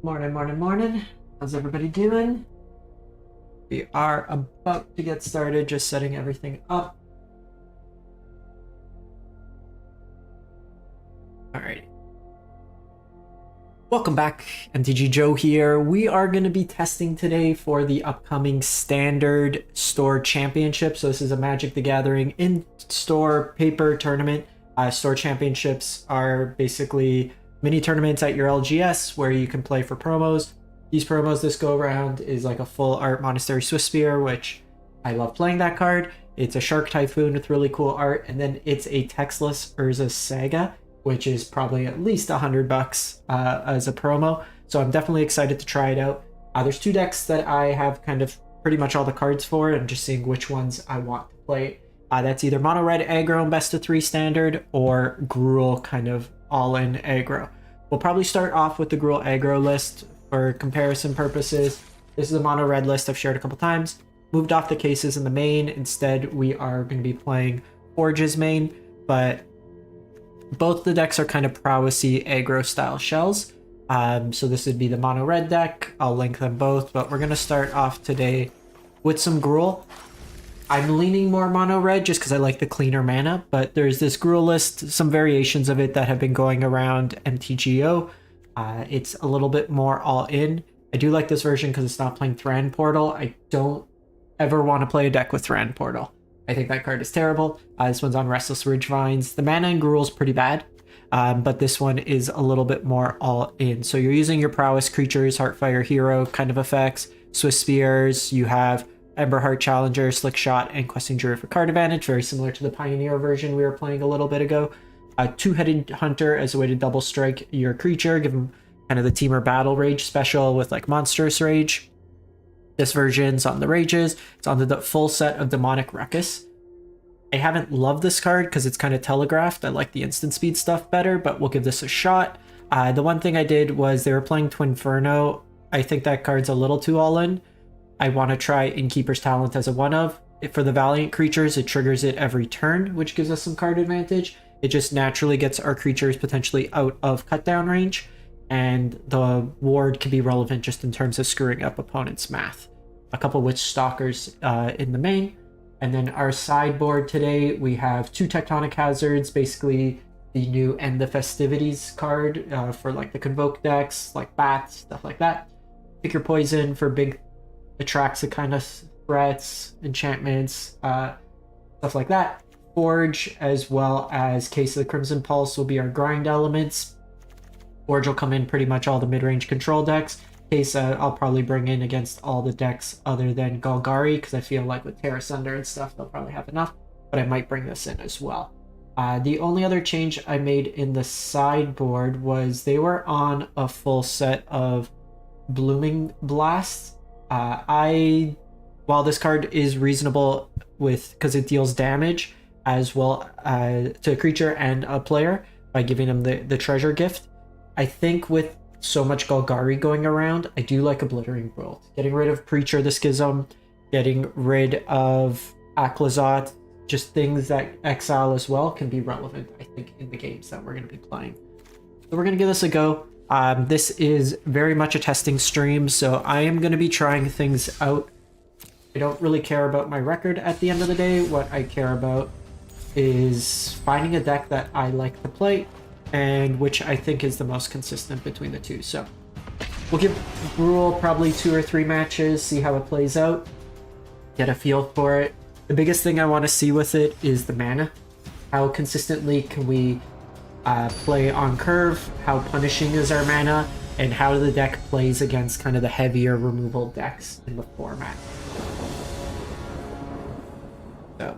Morning, morning, morning. How's everybody doing? We are about to get started, just setting everything up. Alright. Welcome back, MTG Joe here. We are going to be testing today for the upcoming Standard Store Championship. So this is a Magic the Gathering in-store paper tournament. Store Championships are basically mini tournaments at your LGS where you can play for promos. These promos this go around is like a full art Monastery Swiftspear, which I love playing that card. It's a Shark Typhoon with really cool art, and then it's a textless Urza Saga, which is probably at least $100 as a promo. So I'm definitely excited to try it out. There's two decks that I have kind of pretty much all the cards for. I'm just seeing which ones I want to play. That's either Mono Red Aggro and Best of 3 Standard or Gruul kind of all-in aggro. We'll probably start off with the Gruul aggro list for comparison purposes. This is a Mono Red list I've shared a couple times. Moved off the cases in the main. Instead, we are going to be playing Forge's main, but both the decks are kind of prowessy aggro style shells. So this would be the Mono Red deck. I'll link them both, but we're going to start off today with some Gruul. I'm leaning more Mono Red just because I like the cleaner mana, but there's this Gruul list, some variations of it that have been going around MTGO. It's a little bit more all-in. I do like this version because it's not playing Thran Portal. I don't ever want to play a deck with Thran Portal. I think that card is terrible. This one's on Restless Ridgevines. The mana in Gruul's pretty bad, but this one is a little bit more all-in. So you're using your prowess creatures, Heartfire Hero kind of effects, Swiss Spears, you have Emberheart Challenger, Slick Shot, and Questing Jury for card advantage, very similar to the Pioneer version we were playing a little bit ago. Two-Headed Hunter as a way to double strike your creature, give them kind of the Teamer Battle Rage special with like Monstrous Rage. This version's on the Rages. It's on the full set of Demonic Ruckus. I haven't loved this card because it's kind of telegraphed. I like the instant speed stuff better, but we'll give this a shot. The one thing I did was they were playing Twinferno. I think that card's a little too all-in. I want to try Innkeeper's Talent as a one-of. For the Valiant creatures, it triggers it every turn, which gives us some card advantage. It just naturally gets our creatures potentially out of cut-down range, and the ward can be relevant just in terms of screwing up opponents' math. A couple Witch Stalkers in the main. And then our sideboard today, we have two Tectonic Hazards, basically the new End the Festivities card for like the Convoke decks, like Bats, stuff like that. Pick your poison for big attracts the kind of threats, enchantments, stuff like that. Forge, as well as Case of the Crimson Pulse, will be our grind elements. Forge will come in pretty much all the mid-range control decks. Case I'll probably bring in against all the decks other than Golgari, because I feel like with Terra Sunder and stuff, they'll probably have enough, but I might bring this in as well. The only other change I made in the sideboard was they were on a full set of Blooming Blasts. While this card is reasonable because it deals damage as well to a creature and a player by giving them the treasure gift, I think with so much Golgari going around, I do like Obliterating Bolt. Getting rid of Preacher the Schism, getting rid of Aklazot, just things that exile as well can be relevant, I think, in the games that we're going to be playing. So we're going to give this a go. This is very much a testing stream, so I am going to be trying things out. I don't really care about my record at the end of the day. What I care about is finding a deck that I like to play, and which I think is the most consistent between the two. So we'll give Gruul probably 2 or 3 matches, see how it plays out, get a feel for it. The biggest thing I want to see with it is the mana. How consistently can we play on curve, how punishing is our mana, and how the deck plays against kind of the heavier removal decks in the format. So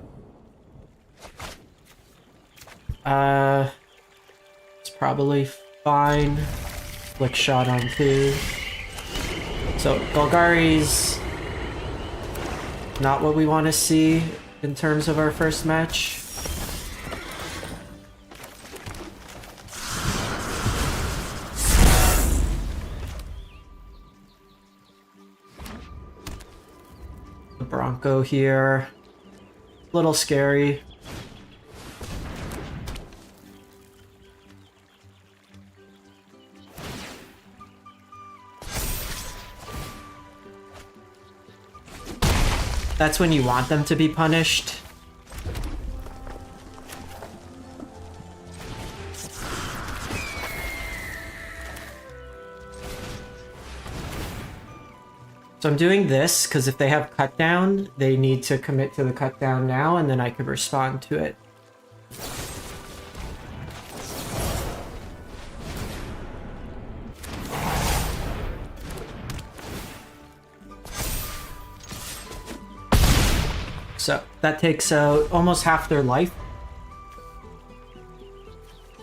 it's probably fine. Flick Shot on 2. So Golgari's not what we want to see in terms of our first match. Bronco here. Little scary. That's when you want them to be punished. So I'm doing this because if they have cut down, they need to commit to the cut down now, and then I could respond to it. So that takes out almost half their life.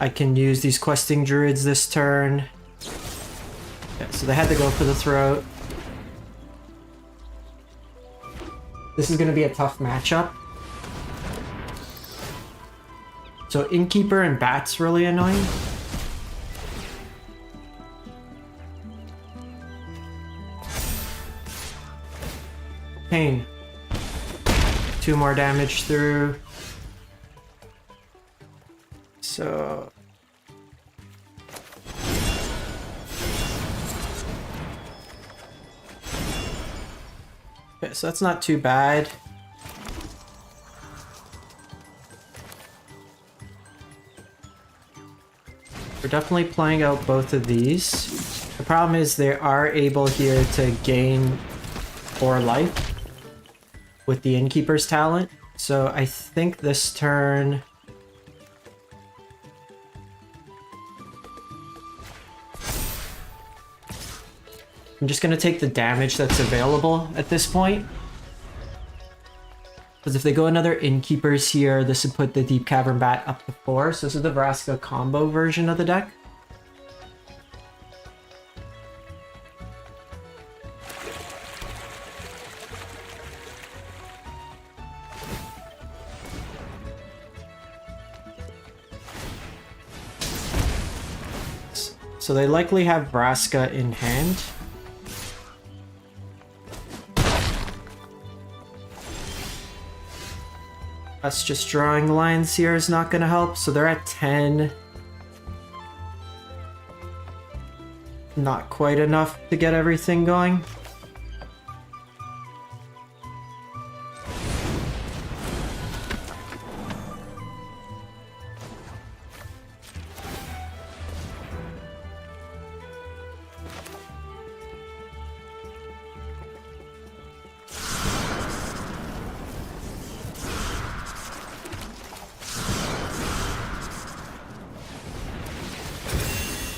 I can use these questing druids this turn. Yeah, so they had to go for the throat. This is going to be a tough matchup. So Innkeeper and Bat's really annoying. Pain. 2 more damage through. So... okay, so that's not too bad. We're definitely playing out both of these. The problem is they are able here to gain 4 life with the Innkeeper's talent. So I think this turn... I'm just going to take the damage that's available at this point. Because if they go another Innkeepers here, this would put the Deep Cavern Bat up to 4. So this is the Vraska combo version of the deck. So they likely have Vraska in hand. Us just drawing lines here is not going to help, so they're at 10. Not quite enough to get everything going.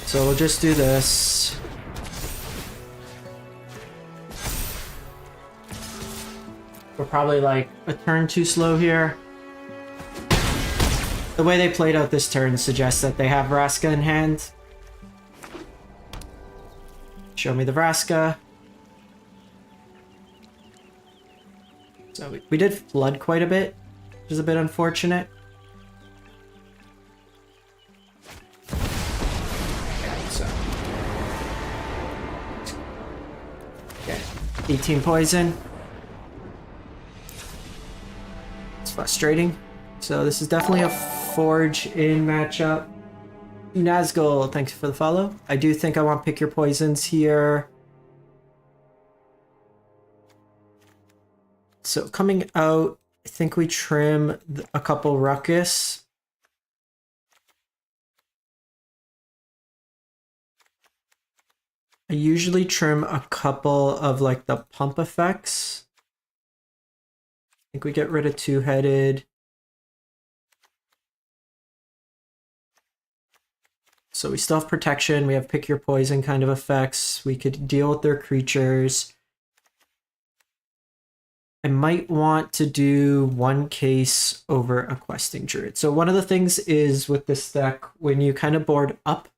So we'll just do this. We're probably like a turn too slow here. The way they played out this turn suggests that they have Vraska in hand. Show me the Vraska. So we did flood quite a bit, which is a bit unfortunate. Okay, 18 poison. It's frustrating. So this is definitely a Forge in matchup. Nazgul, thanks for the follow. I do think I want to pick your poisons here. So coming out, I think we trim a couple Ruckus. I usually trim a couple of like the pump effects. I think we get rid of Two-Headed. So we still have protection. We have pick your poison kind of effects. We could deal with their creatures. I might want to do one case over a questing druid. So one of the things is with this deck, when you kind of board up,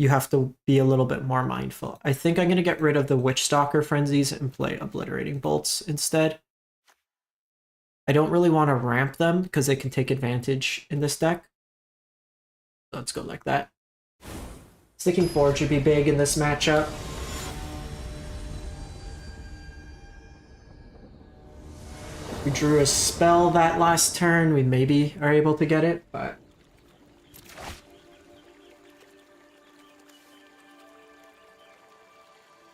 you have to be a little bit more mindful. I think I'm going to get rid of the Witchstalker Frenzies and play Obliterating Bolts instead. I don't really want to ramp them because they can take advantage in this deck. So let's go like that. Sticking Forge would be big in this matchup. We drew a spell that last turn. We maybe are able to get it, but...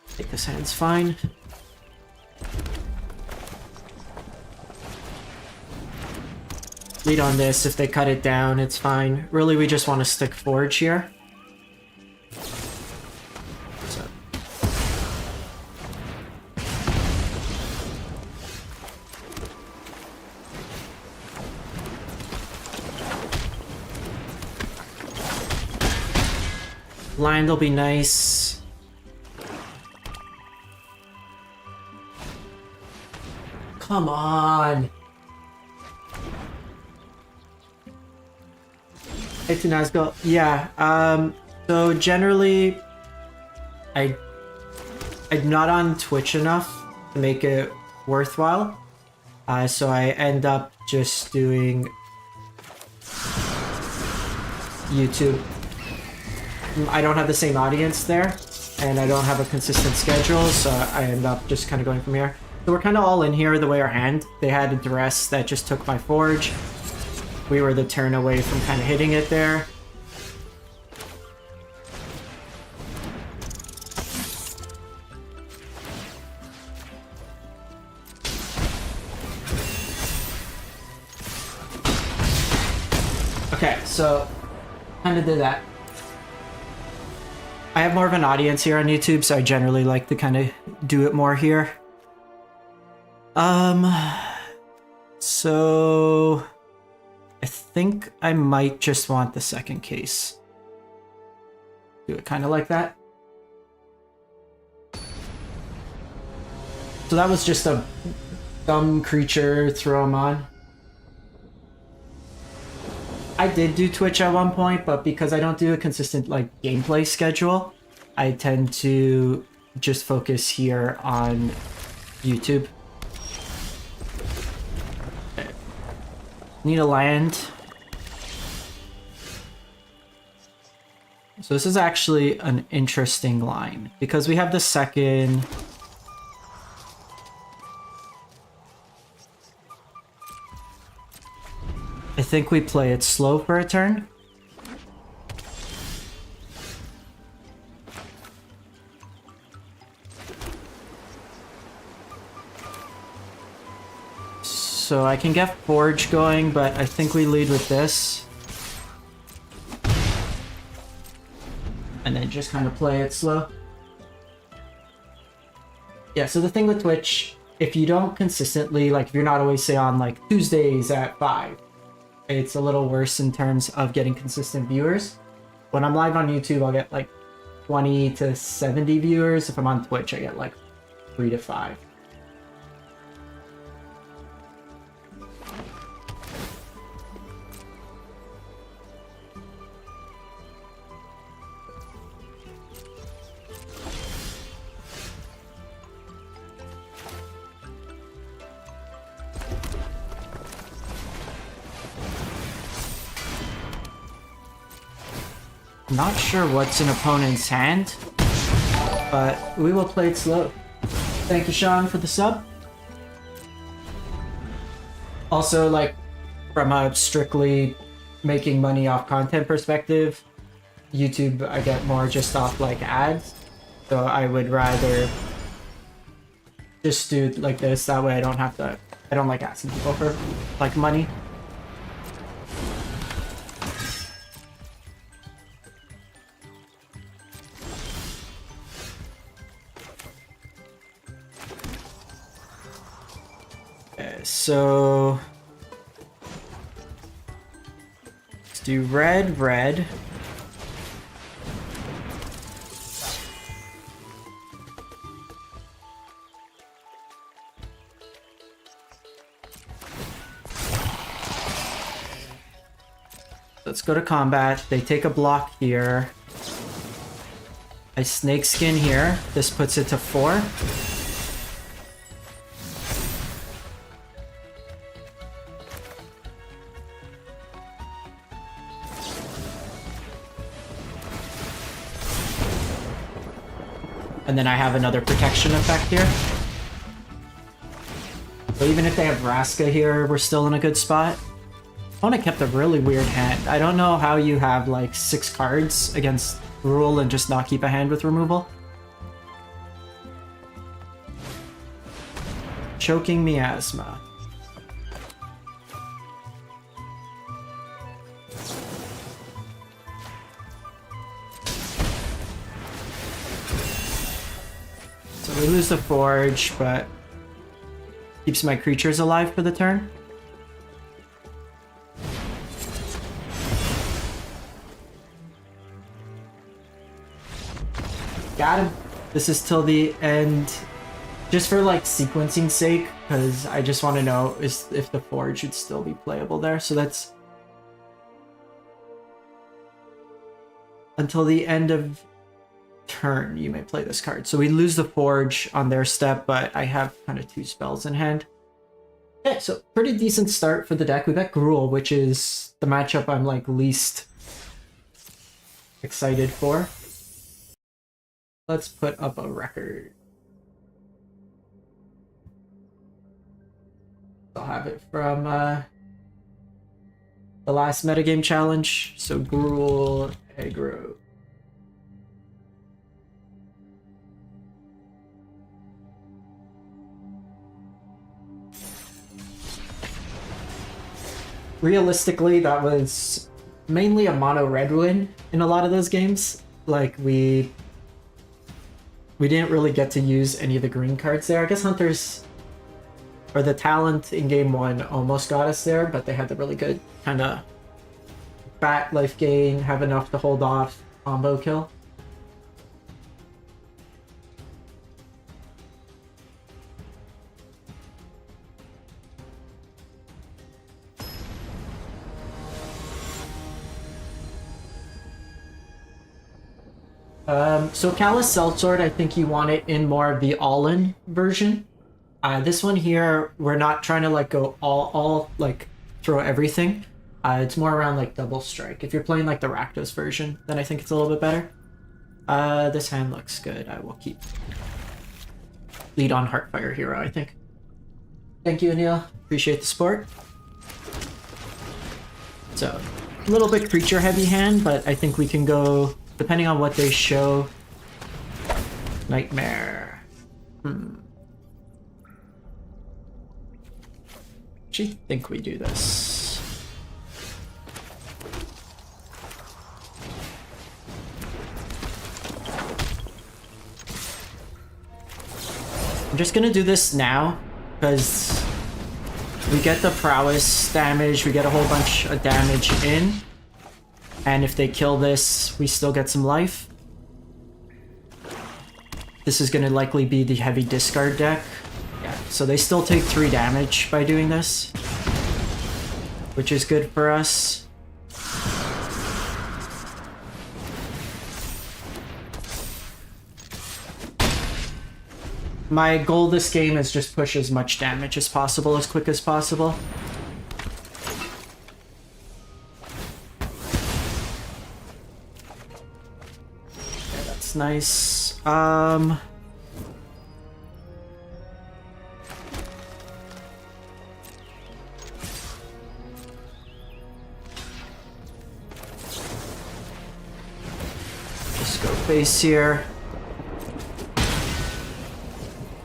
I think this hand's fine. lead on this. If they cut it down, it's fine. Really, we just want to stick forge here. So. Land will be nice. Come on. Hey, Tunazgo. Yeah, so generally, I'm not on Twitch enough to make it worthwhile. So I end up just doing YouTube. I don't have the same audience there, and I don't have a consistent schedule, so I end up just kind of going from here. So we're kind of all in here the way our hand. They had a duress that just took my forge. We were the turn away from kind of hitting it there. Okay, so kind of did that. I have more of an audience here on YouTube, so I generally like to kind of do it more here. So I think I might just want the second case. Do it kind of like that. So that was just a dumb creature, throw him on. I did do Twitch at one point, but because I don't do a consistent like gameplay schedule, I tend to just focus here on YouTube. Okay. Need a land. So this is actually an interesting line because we have the second. I think we play it slow for a turn. So I can get Forge going, but I think we lead with this. And then just kind of play it slow. Yeah, so the thing with Twitch, if you don't consistently, like if you're not always, say, on like Tuesdays at 5, it's a little worse in terms of getting consistent viewers. When I'm live on YouTube, I'll get like 20 to 70 viewers. If I'm on Twitch, I get like 3 to 5. Not sure what's in opponent's hand, but we will play it slow. Thank you, Sean, for the sub. Also, like, from a strictly making money off content perspective, YouTube, I get more just off, like, ads. So I would rather just do it like this. That way I don't have to, I don't like asking people for, like, money. So let's do red, red. Let's go to combat. They take a block here. I snake skin here. This puts it to 4. And then I have another protection effect here. So even if they have Vraska here, we're still in a good spot. Opponent kept a really weird hand. I don't know how you have like 6 cards against Rule and just not keep a hand with removal. Choking Miasma. we lose the forge, but keeps my creatures alive for the turn. Got him. This is till the end, just for like sequencing sake, because I just want to know if the forge should still be playable there. So that's until the end of turn you may play this card. So we lose the forge on their step, but I have kind of 2 spells in hand. Yeah, so pretty decent start for the deck. We got Gruul, which is the matchup I'm like least excited for. Let's put up a record. I'll have it from the last metagame challenge. So Gruul, aggro. Realistically, that was mainly a mono red win in a lot of those games. Like we didn't really get to use any of the green cards there. I guess Hunters, or the talent in game 1 almost got us there, but they had the really good kind of bat life gain, have enough to hold off combo kill. So Callous Sellsword, I think you want it in more of the all-in version. This one here, we're not trying to like go all like throw everything. It's more around like double strike. If you're playing like the Rakdos version, then I think it's a little bit better. This hand looks good. I will keep lead on Heartfire Hero, I think. Thank you, Anil. Appreciate the support. So, a little bit creature heavy hand, but I think we can go, depending on what they show, Nightmare. Actually, think we do this. I'm just gonna do this now, because we get the prowess damage, we get a whole bunch of damage in, and if they kill this, we still get some life. This is gonna likely be the heavy discard deck. Yeah, so they still take 3 damage by doing this, which is good for us. My goal this game is just push as much damage as possible, as quick as possible. Okay, that's nice. Just go face here.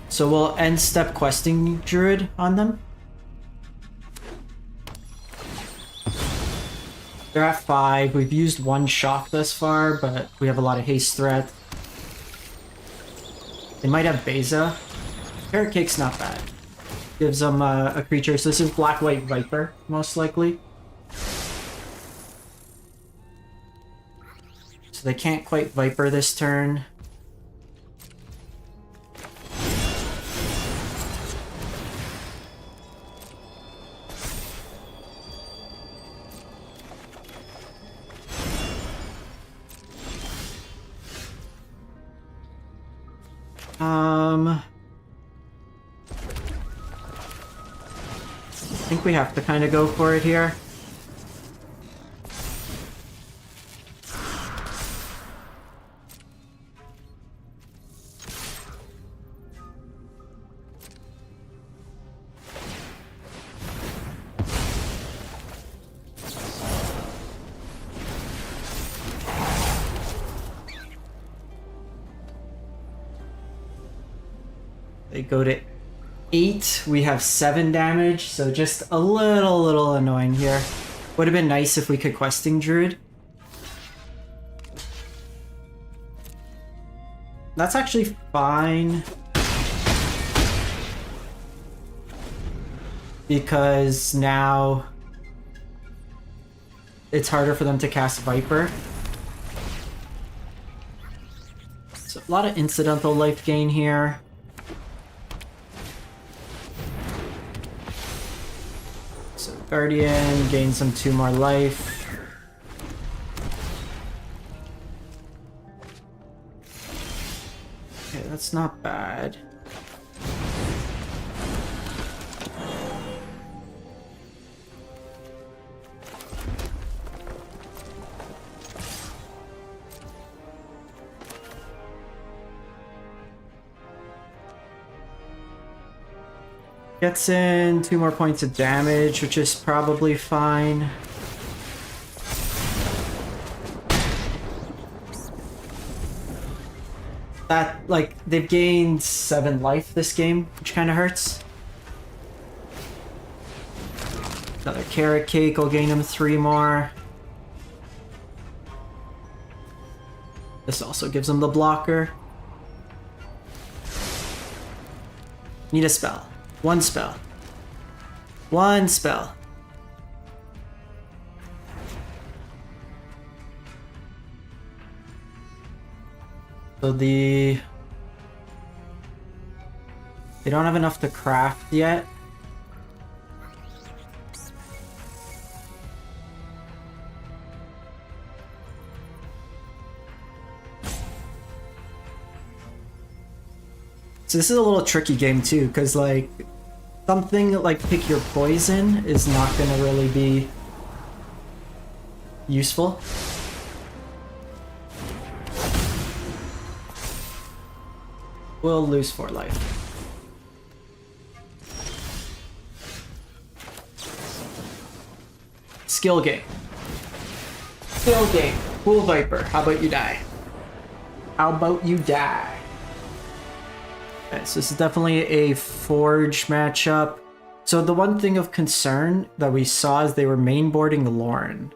So we'll end step questing Druid on them. They're at 5. We've used 1 shock thus far, but we have a lot of haste threat. They might have Beza. Carrot Cake's not bad. Gives them a creature. So this is Black-White Viper, most likely. So they can't quite Viper this turn. I think we have to kind of go for it here. They go to 8. We have 7 damage, so just a little annoying here. Would have been nice if we could questing Druid. That's actually fine. because now it's harder for them to cast Viper. So a lot of incidental life gain here. So Guardian gains them 2 more life. Okay, that's not bad. Gets in 2 more points of damage, which is probably fine. That, like, they've gained 7 life this game, which kind of hurts. Another carrot cake will gain him 3 more. This also gives him the blocker. Need a spell. 1 spell. 1 spell. So they don't have enough to craft yet. So this is a little tricky game too, because like something like pick your poison is not going to really be useful. We'll lose 4 life. Skill game. Skill game. Cool Viper. How about you die? How about you die? Okay, so this is definitely a Forge matchup. So the one thing of concern that we saw is they were mainboarding Lauren,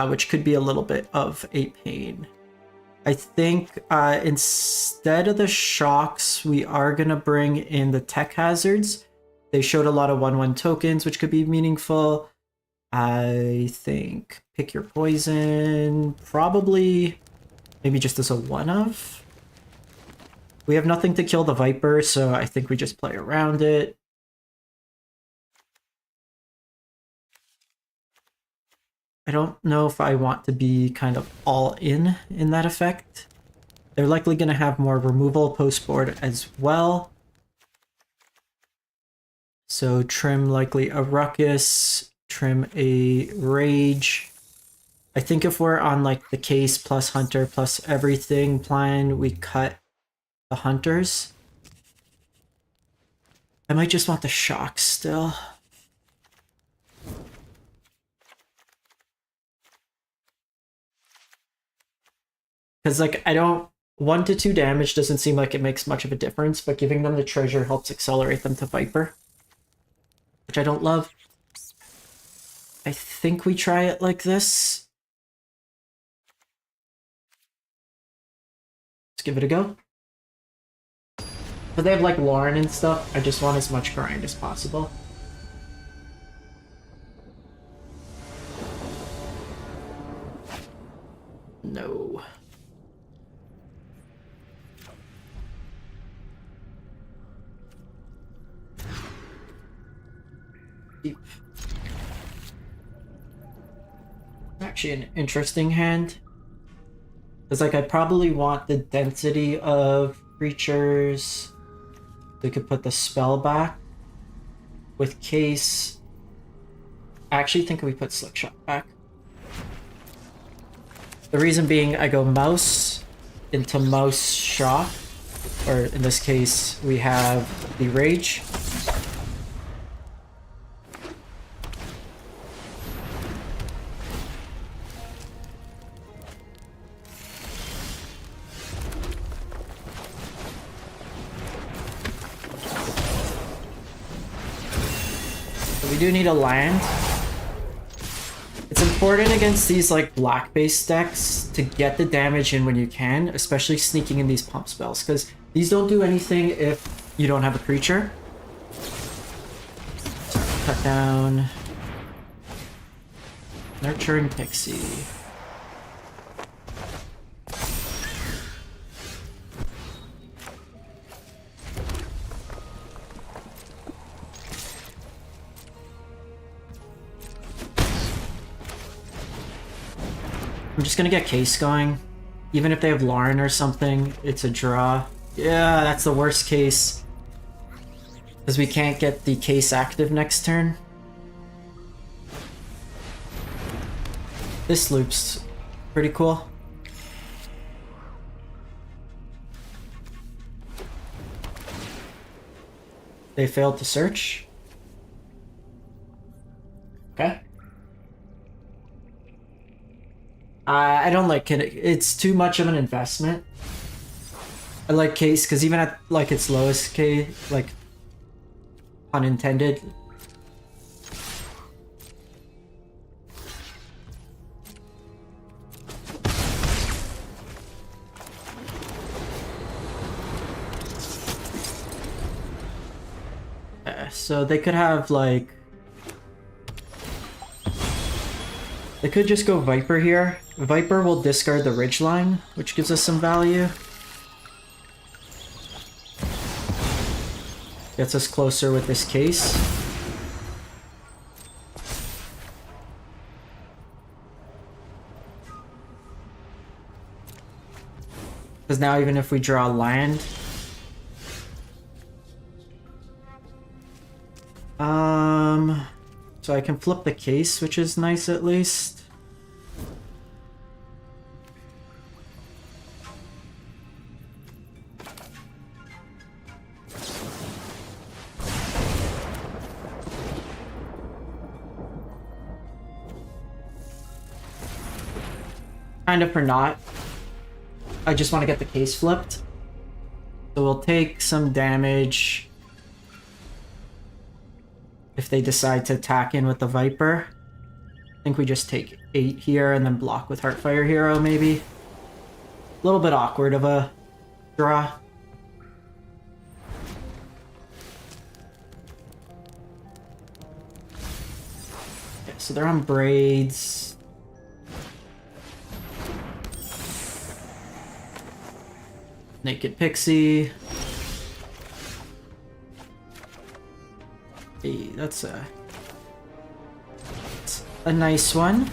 which could be a little bit of a pain. I think instead of the shocks, we are going to bring in the tech hazards. They showed a lot of 1/1 tokens, which could be meaningful. I think pick your poison, probably maybe just as a 1-of. We have nothing to kill the Viper, so I think we just play around it. I don't know if I want to be kind of all in that effect. They're likely going to have more removal post-board as well. So trim likely a Ruckus, trim a Rage. I think if we're on like the Case plus Hunter plus everything plan, we cut the Hunters. I might just want the Shocks still. Because, like, I don't... 1 to 2 damage doesn't seem like it makes much of a difference, but giving them the treasure helps accelerate them to Viper. Which I don't love. I think we try it like this. Let's give it a go. But they have, like, Lauren and stuff. I just want as much grind as possible. No. Actually an interesting hand. It's like I probably want the density of creatures. We could put the spell back. With Case, I actually think we put Slickshot back. The reason being I go Mouse into Mouse Shock, or in this case we have the Rage. We do need a land. It's important against these like black-based decks to get the damage in when you can, especially sneaking in these pump spells, because these don't do anything if you don't have a creature. cut down. Nurturing Pixie. I'm just gonna get Case going. Even if they have Lauren or something, it's a draw. Yeah, that's the worst case. Because we can't get the Case active next turn. This loop's pretty cool. They failed to search. Okay. I don't like it. It's too much of an investment. I like Case because even at like its lowest case, like unintended. So they could have like, they could just go Viper here. Viper will discard the Ridgeline, which gives us some value. Gets us closer with this Case. Because now even if we draw land, so I can flip the Case, which is nice at least. Kind of for not. I just want to get the Case flipped. So we'll take some damage if they decide to attack in with the Viper. I think we just take 8 here and then block with Heartfire Hero, maybe. A little bit awkward of a draw. Okay, so they're on Braids. Naked Pixie. Hey, that's a nice one.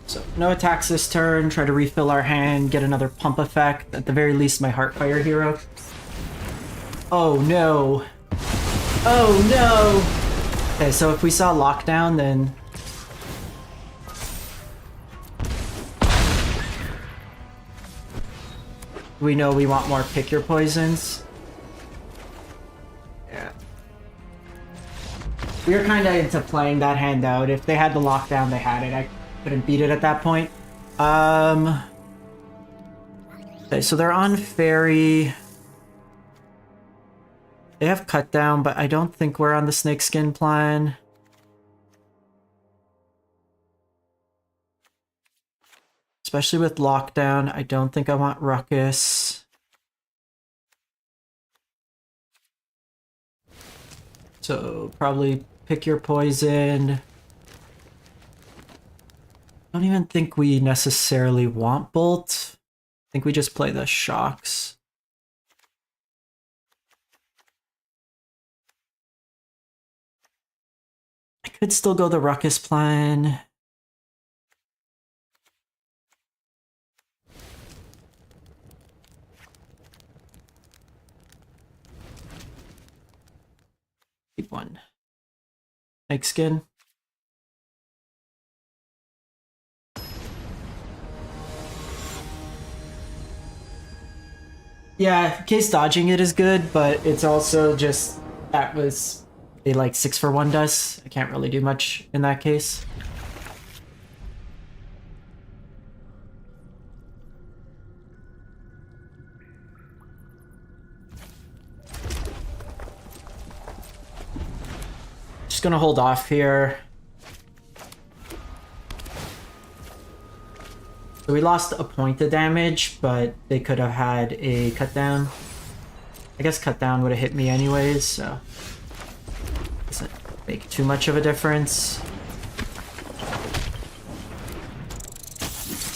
So no attacks this turn. Try to refill our hand, get another pump effect. At the very least, my Heartfire Hero. Oh no. Oh no! Okay, so if we saw Lockdown, then... we know we want more Pick Your Poisons. Yeah. We were kind of into playing that hand out. If they had the Lockdown, they had it. I couldn't beat it at that point. Okay, so they're on Fairy. They have Cut Down, but I don't think we're on the Snakeskin plan. Especially with Lockdown, I don't think I want Ruckus. So probably Pick Your Poison. I don't even think we necessarily want Bolt. I think we just play the Shocks. I could still go the Ruckus plan. Keep one. Snakeskin. Yeah, case dodging it is good, but it's also just that was a like 6-for-1 does. I can't really do much in that case. Just gonna hold off here. So we lost a point of damage, but they could have had a cut down. I guess cut down would have hit me anyways, so doesn't make too much of a difference.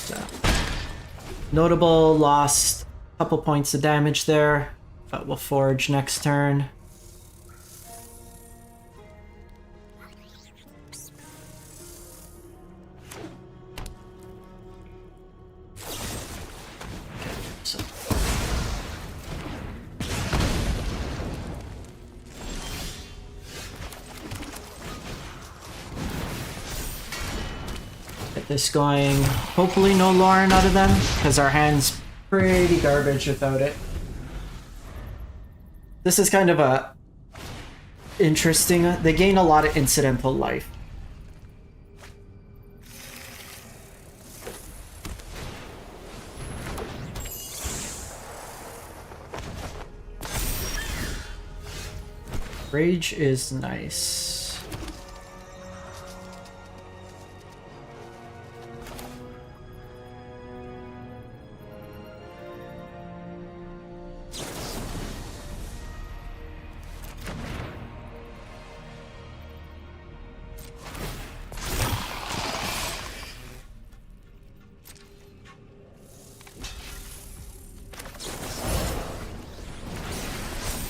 So, notable, lost a couple points of damage there, but we'll forge next turn. This going, hopefully no Lauren out of them, because our hand's pretty garbage without it. This is kind of a interesting, they gain a lot of incidental life. Rage is nice.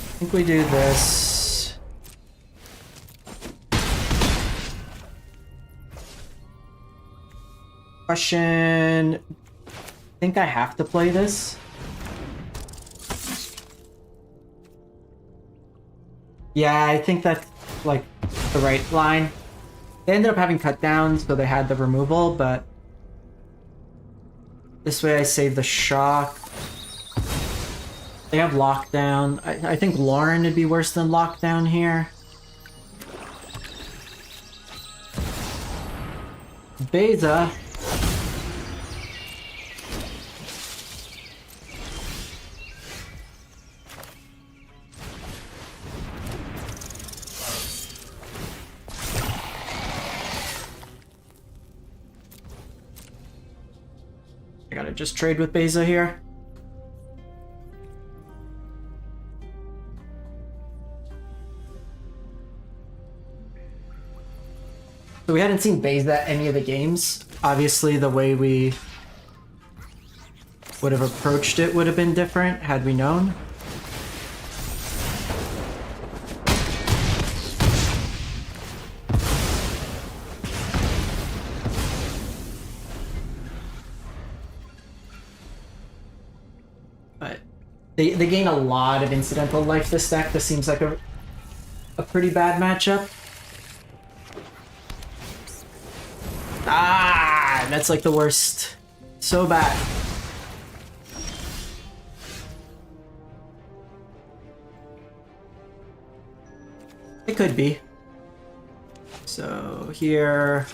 I think we do this. Question. I think I have to play this. Yeah, I think that's like the right line. They ended up having cut downs, so they had the removal, but this way I save the shock. They have lockdown. I think Lauren would be worse than lockdown here. Beza. I gotta just trade with Beza here. So we hadn't seen Beza at any of the games. Obviously, the way we would have approached it would have been different had we known. But they gain a lot of incidental life this deck. This seems like a pretty bad matchup. Ah, that's like the worst. So bad. It could be. So here.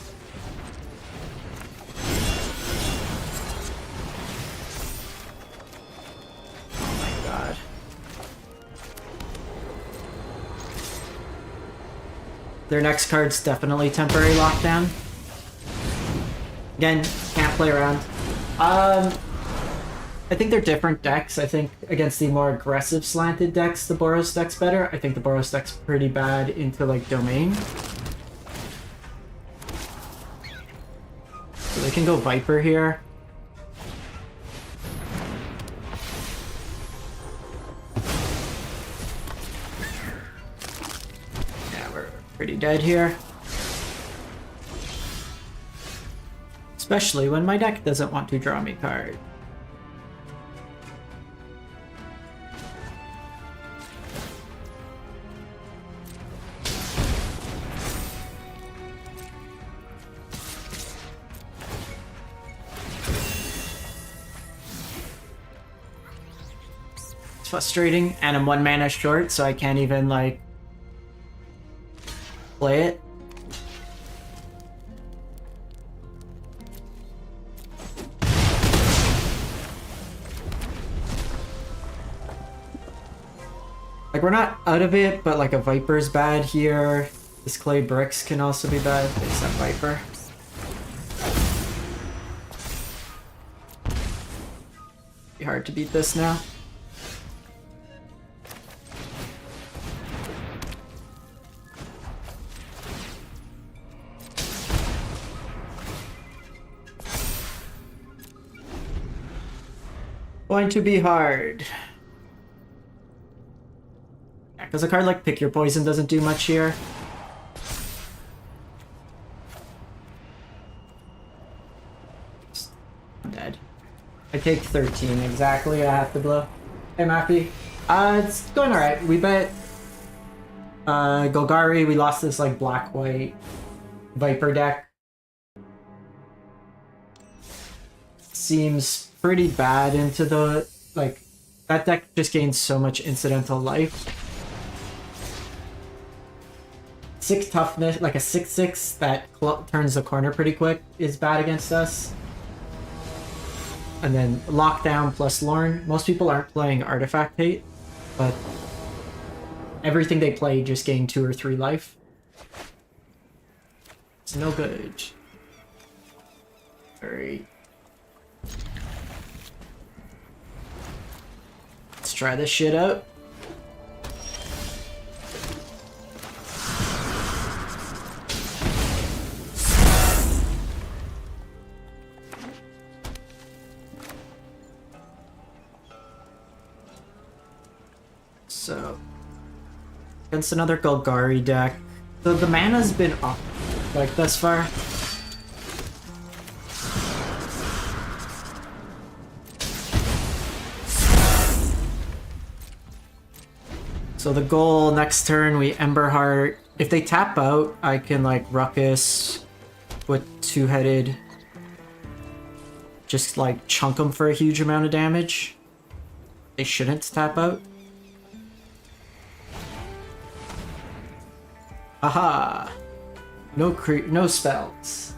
Oh my god. Their next card's definitely temporary lockdown. Again, can't play around. I think they're different decks. I think against the more aggressive slanted decks, the Boros deck's better. I think the Boros deck's pretty bad into like domain. So they can go Viper here. Yeah, we're pretty dead here. Especially when my deck doesn't want to draw me card. It's frustrating, and I'm 1 mana short, so I can't even like play it. Like, we're not out of it, but like a Viper's bad here. This Clay Bricks can also be bad. There's that Viper. hard to beat this now. Going to be hard. Because a card like Pick Your Poison doesn't do much here. I'm dead. I take 13 exactly. I have to blow. Hey, Mappy. It's going alright. We bet Golgari. We lost this like black-white Viper deck. Seems pretty bad into the, like, that deck just gains so much incidental life. 6 toughness, like a 6/6 that turns the corner pretty quick is bad against us. And then Lockdown plus Lorne. Most people aren't playing Artifact Hate, but everything they play just gain 2 or 3 life. It's no good. Alright. Let's try this shit out. So, against another Golgari deck. So the mana's been up, like, thus far. So the goal next turn, we Emberheart. If they tap out, I can like Ruckus with 2-headed. Just like chunk them for a huge amount of damage. They shouldn't tap out. Aha! No spells.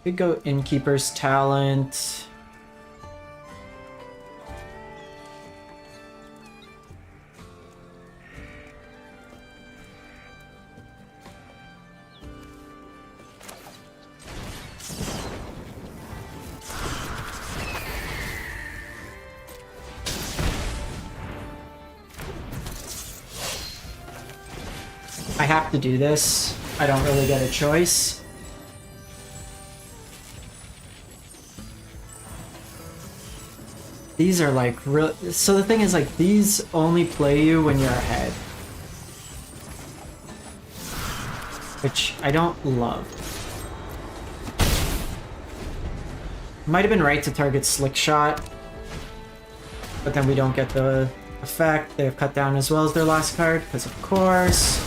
Could go Innkeeper's Talent. I have to do this. I don't really get a choice. These are like real. So the thing is, like, these only play you when you're ahead, which I don't love. Might have been right to target Slick Shot, but then we don't get the effect. They have cut down as well as their last card, because of course.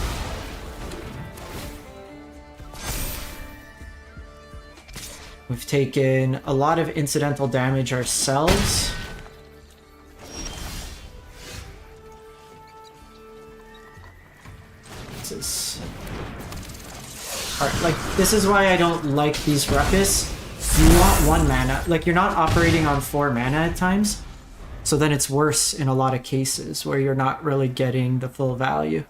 We've taken a lot of incidental damage ourselves. This is why I don't like these Ruckus. You want 1 mana. Like, you're not operating on 4 mana at times. So then it's worse in a lot of cases where you're not really getting the full value.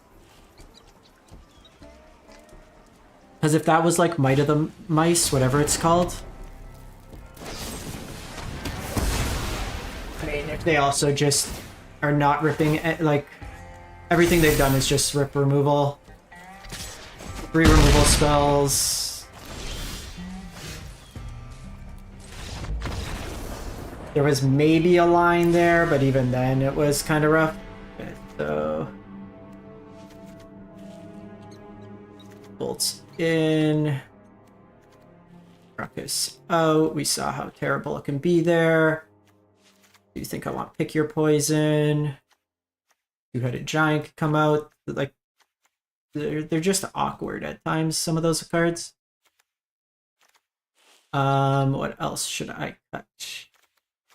Because if that was like Might of the Mice, whatever it's called. I mean, if they also just are not ripping, like, everything they've done is just rip removal. 3 removal spells. There was maybe a line there, but even then it was kind of rough. Okay, so bolts in. Ruckus out. We saw how terrible it can be there. Do you think I want Pick Your Poison? 2-headed Giant could come out. Like, they're just awkward at times, some of those cards. What else should I cut?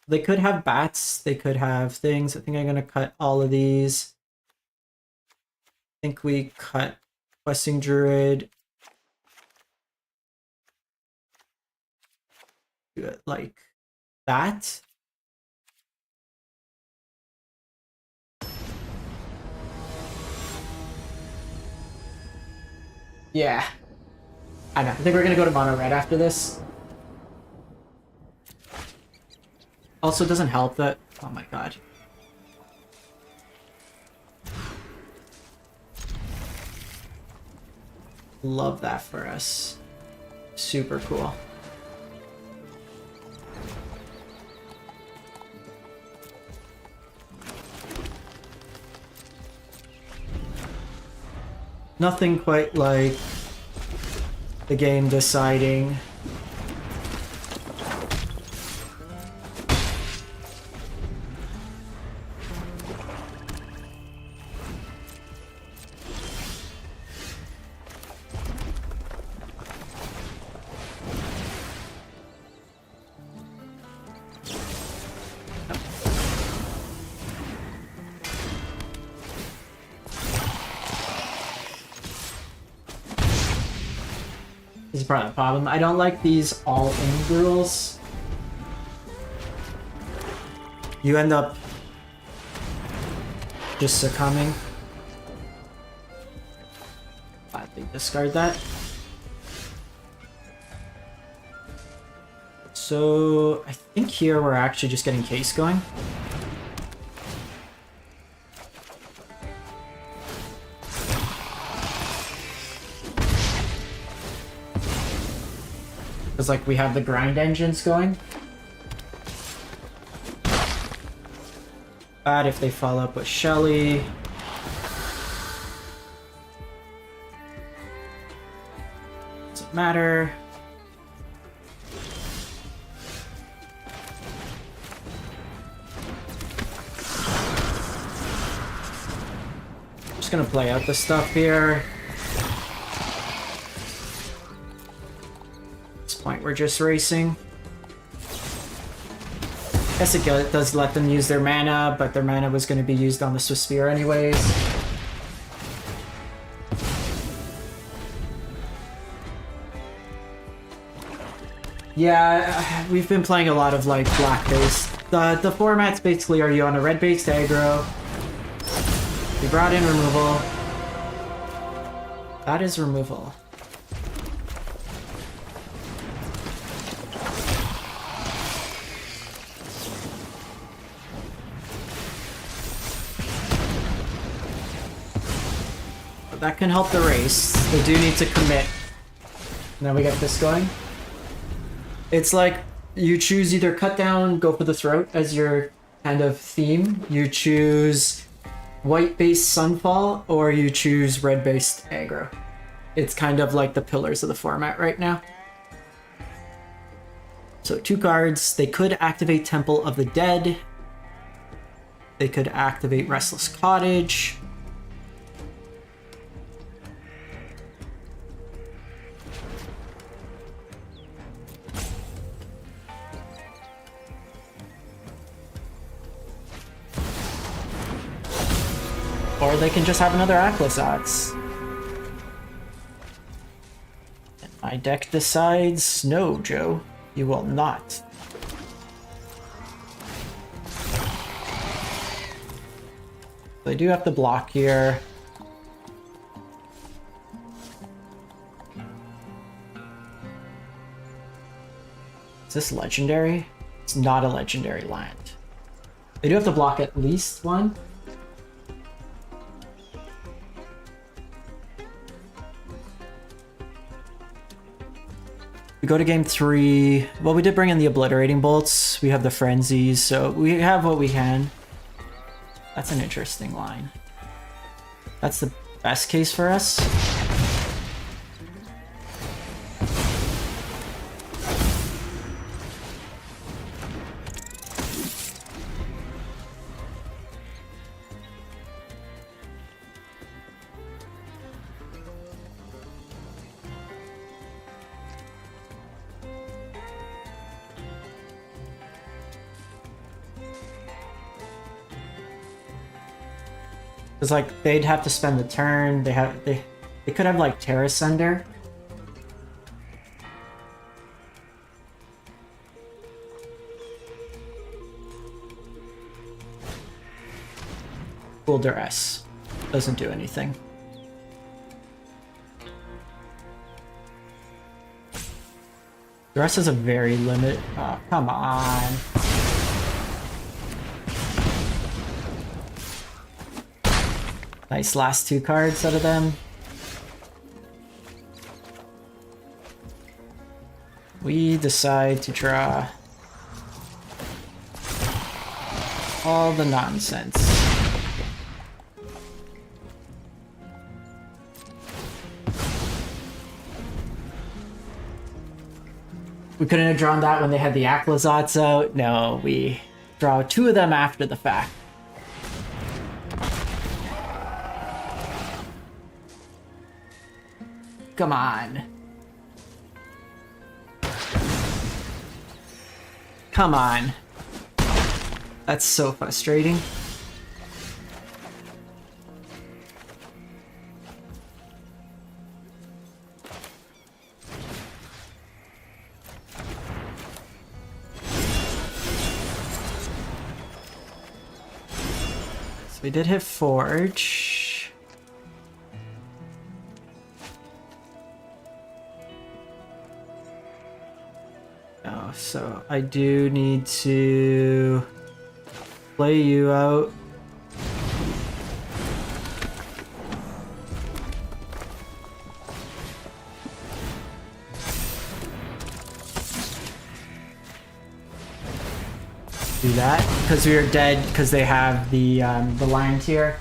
They could have bats, they could have things. I think I'm gonna cut all of these. I think we cut Questing Druid. Do it like that. Yeah. I know. I think we're gonna go to mono red after this. Also, it doesn't help that... Oh my god. Love that for us. Super cool. Nothing quite like the game deciding is part of the problem. I don't like these all-in rules. You end up just succumbing. Gladly discard that. So I think here we're actually just getting case going. Because like we have the grind engines going. Bad if they follow up with Shelly. Doesn't matter. Just gonna play out the stuff here. At this point, we're just racing. I guess it does let them use their mana, but their mana was going to be used on the Swiss Spear anyways. Yeah, we've been playing a lot of like black-based. The formats basically are you on a red-based aggro. We brought in removal. That is removal. That can help the race. They do need to commit. Now we get this going. It's like you choose either cut down, go for the throat as your kind of theme. You choose white-based Sunfall, or you choose red-based aggro. It's kind of like the pillars of the format right now. So 2 cards. They could activate Temple of the Dead. They could activate Restless Cottage. Or they can just have another Atlas Axe. And my deck decides, no, Joe, you will not. They do have to block here. Is this legendary? It's not a legendary land. They do have to block at least one. We go to game 3. Well, we did bring in the Obliterating Bolts. We have the Frenzies, so we have what we can. That's an interesting line. That's the best case for us. Because like they'd have to spend the turn. They could have like Terra Sender. Full Duress doesn't do anything. The rest is a very limit. Oh, come on. Nice last 2 cards out of them. We decide to draw all the nonsense. We couldn't have drawn that when they had the Aclazats out. No, we draw 2 of them after the fact. Come on. Come on. That's so frustrating. So we did hit Forge. Oh, so I do need to play you out. Do that because we are dead because they have the land here.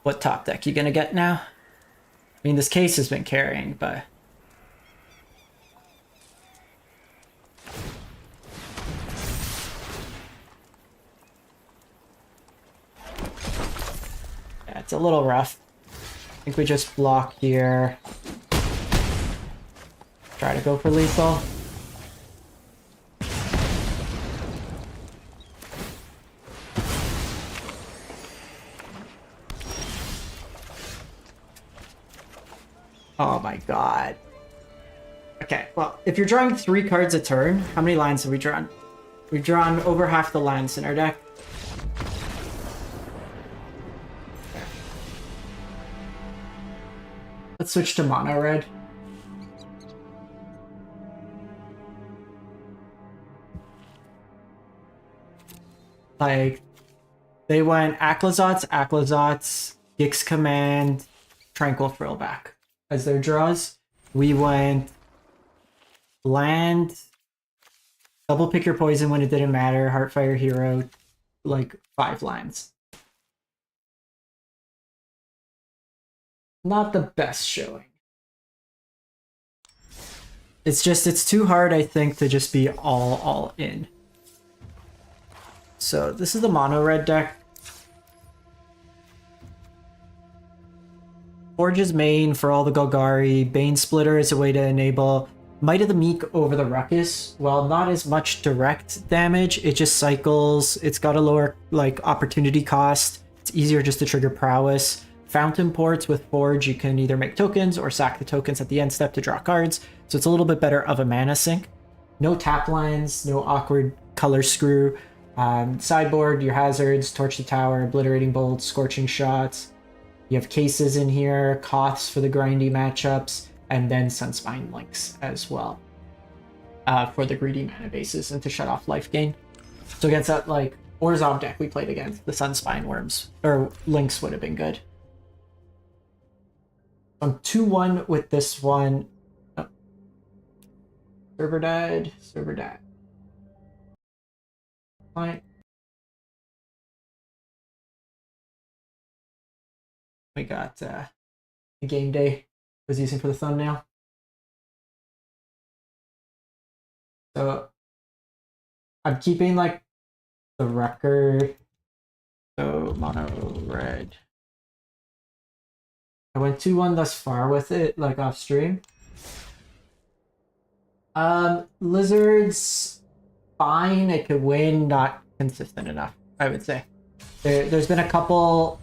What top deck you gonna get now? I mean, this case has been carrying, but yeah, it's a little rough. I think we just block here. Try to go for lethal. Oh my god. Okay, well, if you're drawing 3 cards a turn, how many lines have we drawn? We've drawn over half the lines in our deck. Okay. Let's switch to mono red. Like, they went Aclazats, Gix Command, Tranquil Frillback as their draws. We went land, double pick your poison when it didn't matter, Heartfire Hero, like 5 lines. Not the best showing. It's too hard, I think, to just be all in. So this is the mono red deck. Forge's main for all the Golgari. Bane Splitter is a way to enable Might of the Meek over the Ruckus. While not as much direct damage, it just cycles. It's got a lower opportunity cost. It's easier just to trigger Prowess. Fountain Ports with Forge, you can either make tokens or sack the tokens at the end step to draw cards. So it's a little bit better of a mana sink. No tap lines, no awkward color screw. Sideboard, your hazards, Torch the Tower, Obliterating Bolts, Scorching Shots. You have cases in here, Koths for the grindy matchups, and then Sunspine Links as well for the greedy mana bases and to shut off life gain. So against that Orzhov deck we played against, the Sunspine Worms, or Links would have been good. I'm 2-1 with this one. Oh. Server died, server died. Fine. We got the game day I was using for the thumbnail. So I'm keeping the record. So mono red. I went 2-1 thus far with it, off stream. Lizards, fine. It could win, not consistent enough, I would say. There's been a couple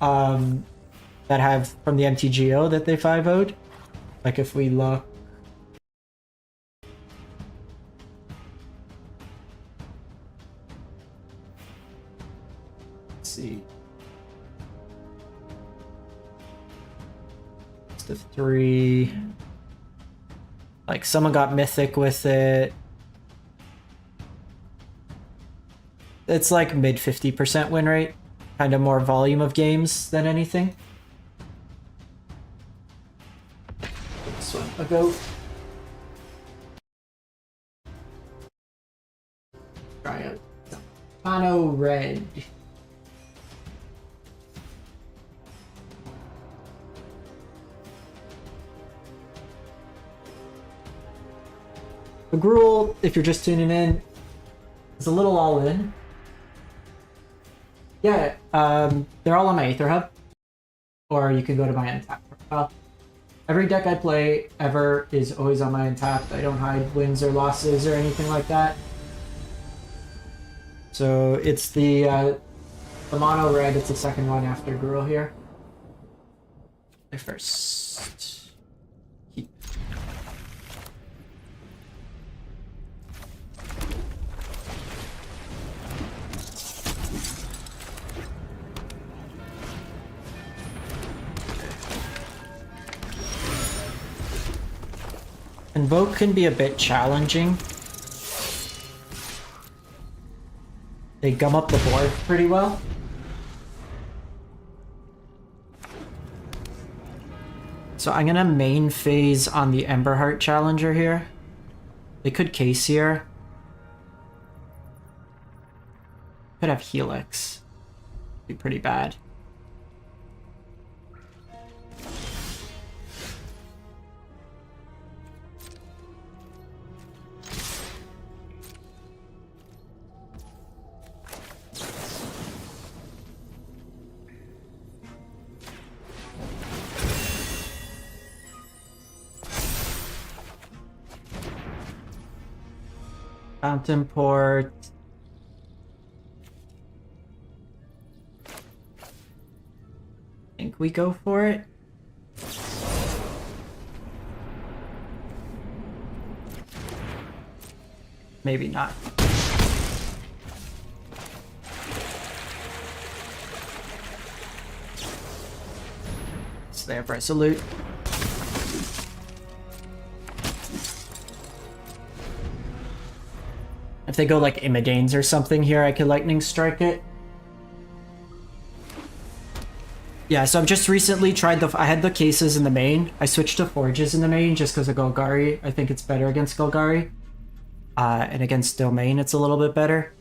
that have from the MTGO that they 5-0'd. If we look, let's see, best of 3. Like someone got mythic with it. It's like mid 50% win rate. Kind of more volume of games than anything. This one, a goat. Try out mono red. The Gruul, if you're just tuning in, is a little all in. Yeah, they're all on my Aether Hub, or you can go to my Untapped profile. Every deck I play ever is always on my Untapped. I don't hide wins or losses or anything like that. So it's the mono red. It's the second one after Gruul here. My first keep. Invoke can be a bit challenging. They gum up the board pretty well. So I'm gonna main phase on the Emberheart Challenger here. They could case here. Could have Helix. Be pretty bad. Fountain Port. Think we go for it. Maybe not. So they have Resolute. If they go like Imidanes or something here, I could Lightning Strike it. Yeah, so I've just recently tried I had the cases in the main. I switched to Forges in the main just because of Golgari. I think it's better against Golgari. And against Domain, it's a little bit better.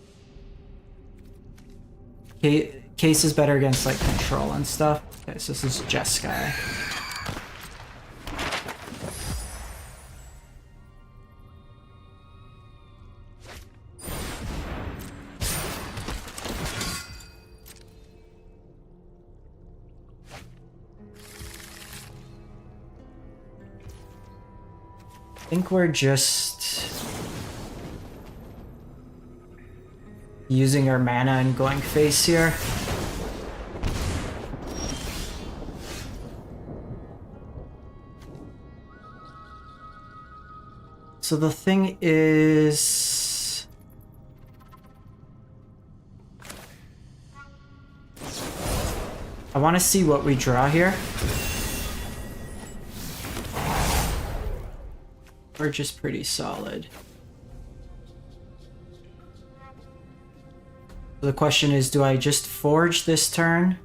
Case is better against like Control and stuff. Okay, so this is Jeskai. I think we're just using our mana and going face here. So the thing is, I want to see what we draw here. We're just pretty solid. So the question is, do I just forge this turn?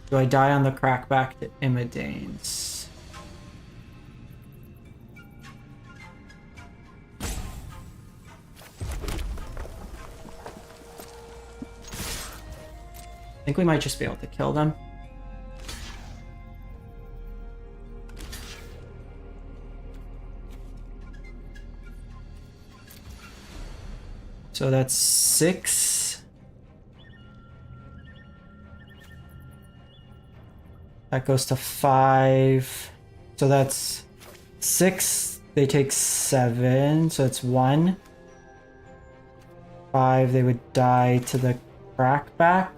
Do I die on the crackback to Imidanes? I think we might just be able to kill them. So that's 6. That goes to 5. So that's 6. They take 7. So it's 1. 5. They would die to the crackback.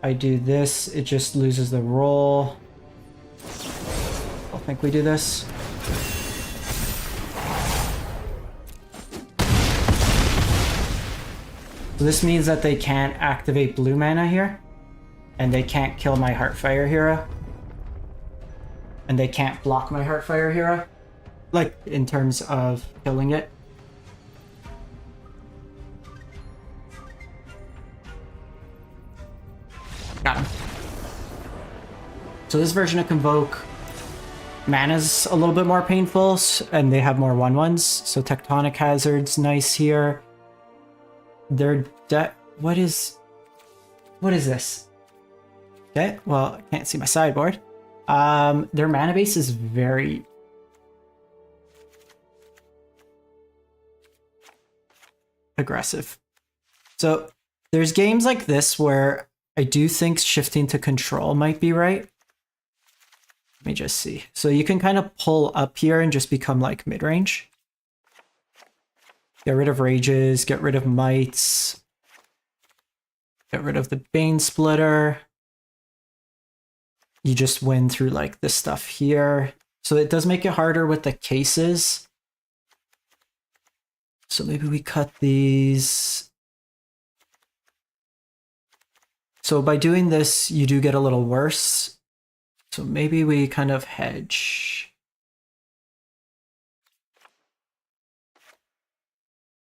I do this. It just loses the roll. I think we do this. So this means that they can't activate blue mana here, and they can't kill my Heartfire hero. and they can't block my Heartfire hero, like in terms of killing it. Got him. So this version of Convoke, mana's a little bit more painful, and they have more 1/1s. So Tectonic Hazard's nice here. Their what is this? Okay, well, I can't see my sideboard. Their mana base is very aggressive. So there's games like this where I do think shifting to control might be right. Let me just see. So you can kind of pull up here and just become like mid-range. Get rid of rages, get rid of mites, get rid of the Bane Splitter. You just win through like this stuff here. So it does make it harder with the cases. So maybe we cut these. So by doing this, you do get a little worse. So maybe we kind of hedge.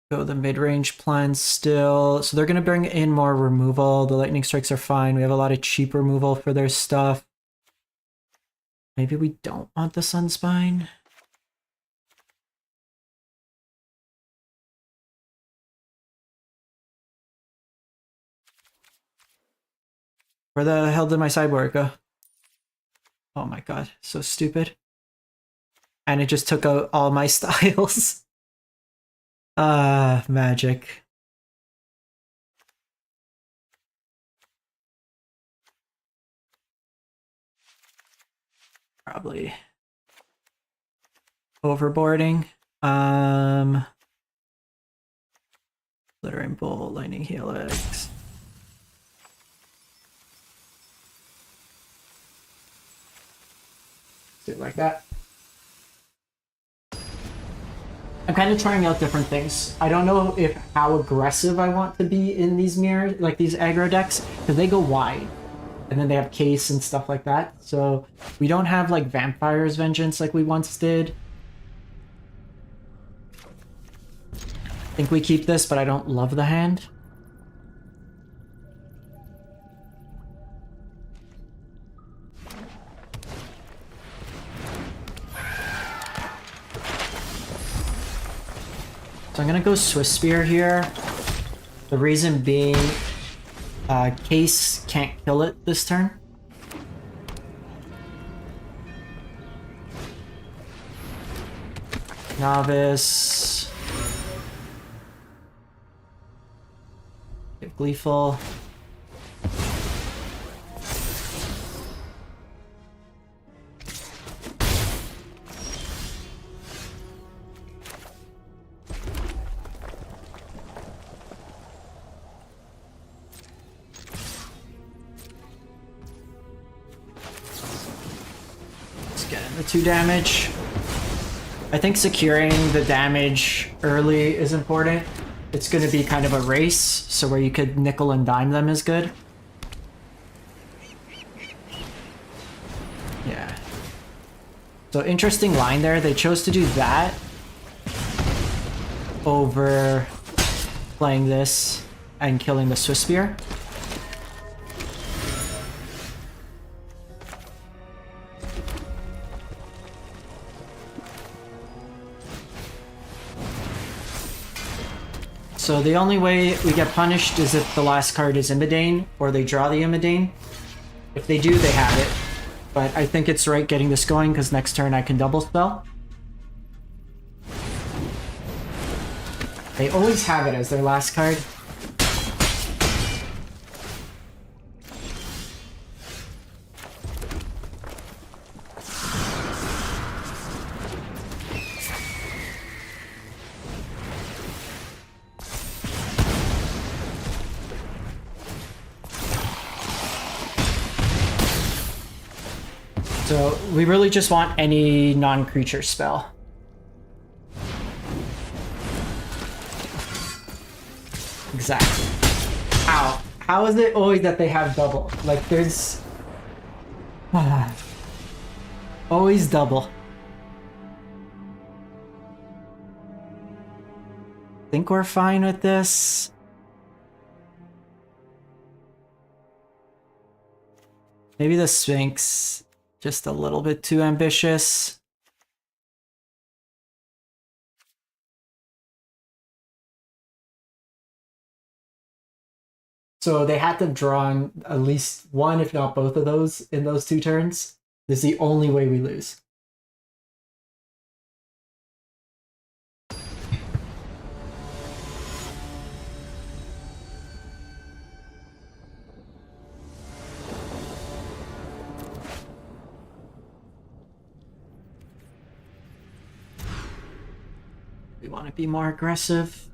Go the mid-range plan still. So they're going to bring in more removal. The lightning strikes are fine. We have a lot of cheap removal for their stuff. Maybe we don't want the Sunspine. Where the hell did my sideboard go? Oh my god, so stupid. And it just took out all my styles. Magic. Probably overboarding. Glittering Bolt, Lightning Helix. Do it like that. I'm kind of trying out different things. I don't know if how aggressive I want to be in these mirrors, like these aggro decks, because they go wide. And then they have case and stuff like that. So we don't have like Vampire's Vengeance like we once did. I think we keep this, but I don't love the hand. So I'm gonna go Swiss Spear here. The reason being, Case can't kill it this turn. Novice. Get Gleeful. The 2 damage. I think securing the damage early is important. It's going to be kind of a race, so where you could nickel and dime them is good. Yeah. So interesting line there. They chose to do that over playing this and killing the Swiss Spear. So the only way we get punished is if the last card is Imidane, or they draw the Imidane. If they do, they have it. But I think it's right getting this going, because next turn I can double spell. They always have it as their last card. So we really just want any non-creature spell. Exactly. How is it always that they have double? Like there's... Always double. Think we're fine with this. Maybe the Sphinx, just a little bit too ambitious. So they had to draw on at least one, if not both of those in those 2 turns. This is the only way we lose. We want to be more aggressive.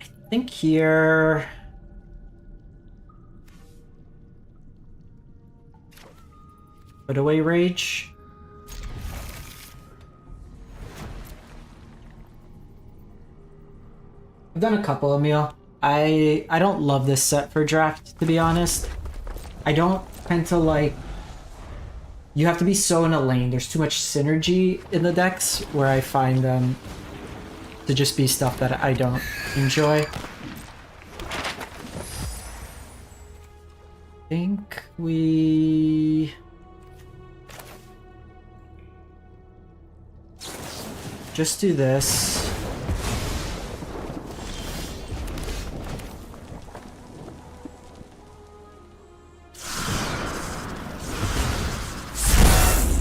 I think here... Put away Rage. I've done a couple, Emil. I don't love this set for draft, to be honest. I don't tend to like... You have to be so in a lane. There's too much synergy in the decks where I find them to just be stuff that I don't enjoy. I think we... just do this.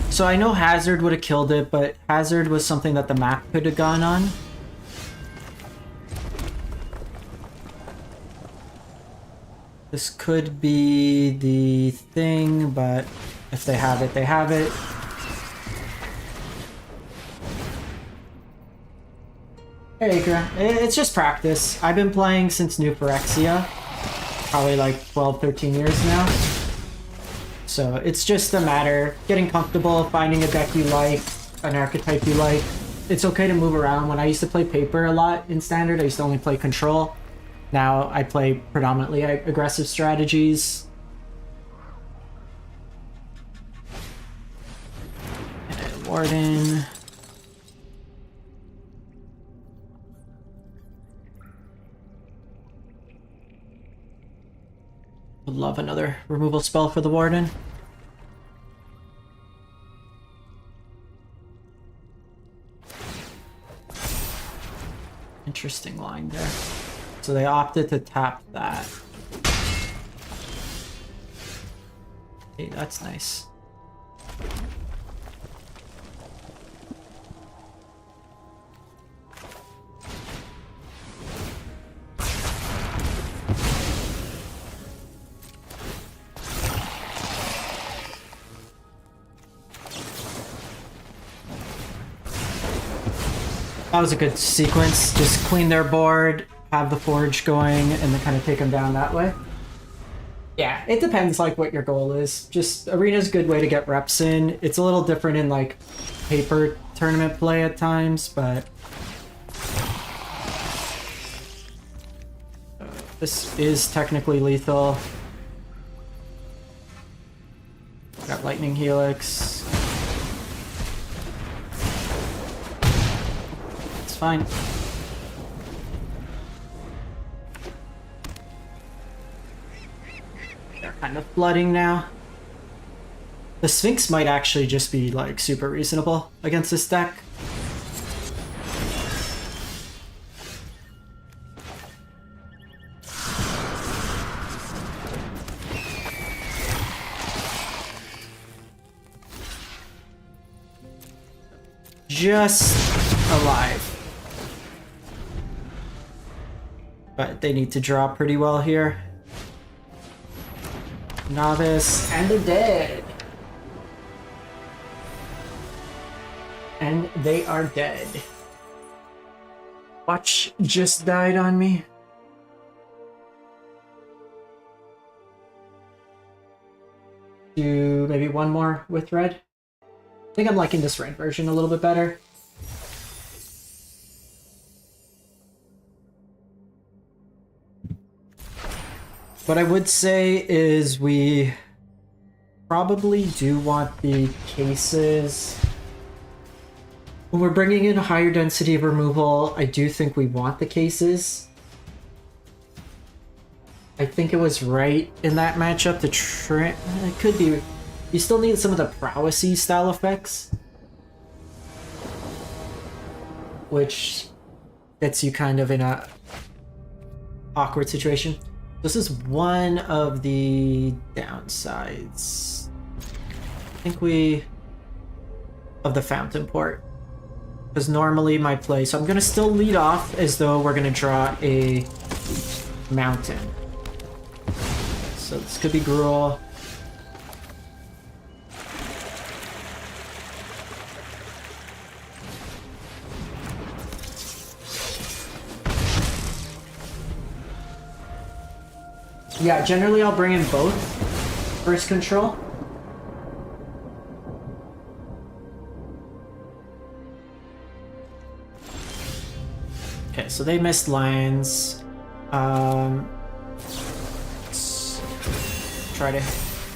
So I know Hazard would have killed it, but Hazard was something that the map could have gone on. This could be the thing, but if they have it, they have it. Hey, Ikra. It's just practice. I've been playing since New Phyrexia, probably like 12, 13 years now. So it's just a matter getting comfortable, finding a deck you like, an archetype you like. It's okay to move around. When I used to play paper a lot in Standard, I used to only play control. Now I play predominantly aggressive strategies. And Warden. Would love another removal spell for the Warden. Interesting line there. So they opted to tap that. Hey, that's nice. That was a good sequence. Just clean their board, have the forge going, and then kind of take them down that way. Yeah, it depends like what your goal is. Just Arena's a good way to get reps in. It's a little different in like paper tournament play at times, but this is technically lethal. Got Lightning Helix. Fine. They're kind of flooding now. The Sphinx might actually just be like super reasonable against this deck. Just alive. But they need to draw pretty well here. Novice, and they're dead. And they are dead. Watch just died on me. Do maybe one more with red. I think I'm liking this red version a little bit better. What I would say is we probably do want the cases. When we're bringing in a higher density of removal, I do think we want the cases. I think it was right in that matchup to it could be. You still need some of the prowessy style effects, which gets you kind of in a awkward situation. This is one of the downsides. I think of the fountain port. Because normally my play, so I'm gonna still lead off as though we're gonna draw a mountain. So this could be Gruul. Yeah, generally I'll bring in both first control. Okay, so they missed lands. Let's try to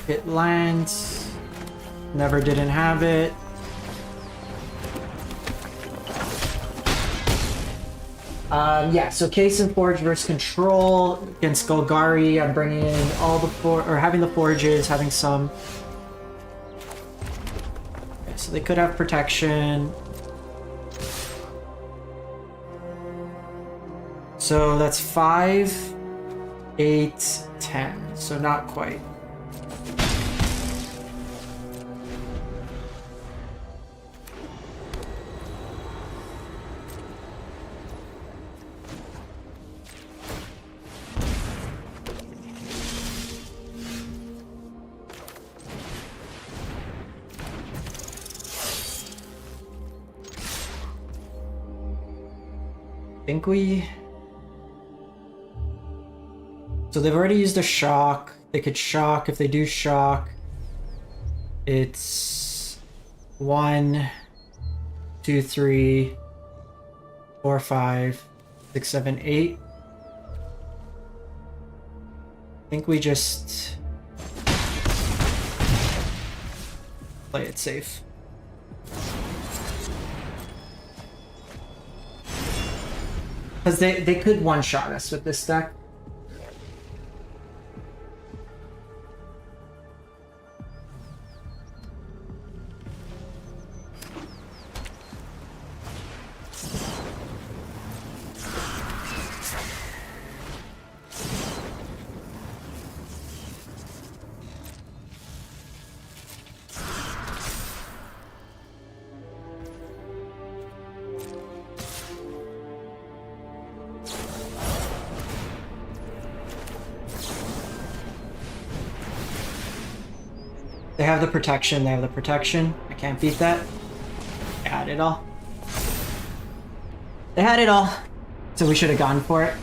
hit lands. Never didn't have it. Yeah, so Case and Forge versus Control against Golgari. I'm bringing in all the having the Forges, having some. Okay, so they could have protection. So that's 5, 8, 10. So not quite. Think we... So they've already used a shock. They could shock. If they do shock, it's 1, 2, 3, 4, 5, 6, 7, 8. I think we just play it safe. Because they could one-shot us with this deck. They have the protection, they have the protection. I can't beat that. They had it all. They had it all. So we should have gone for it.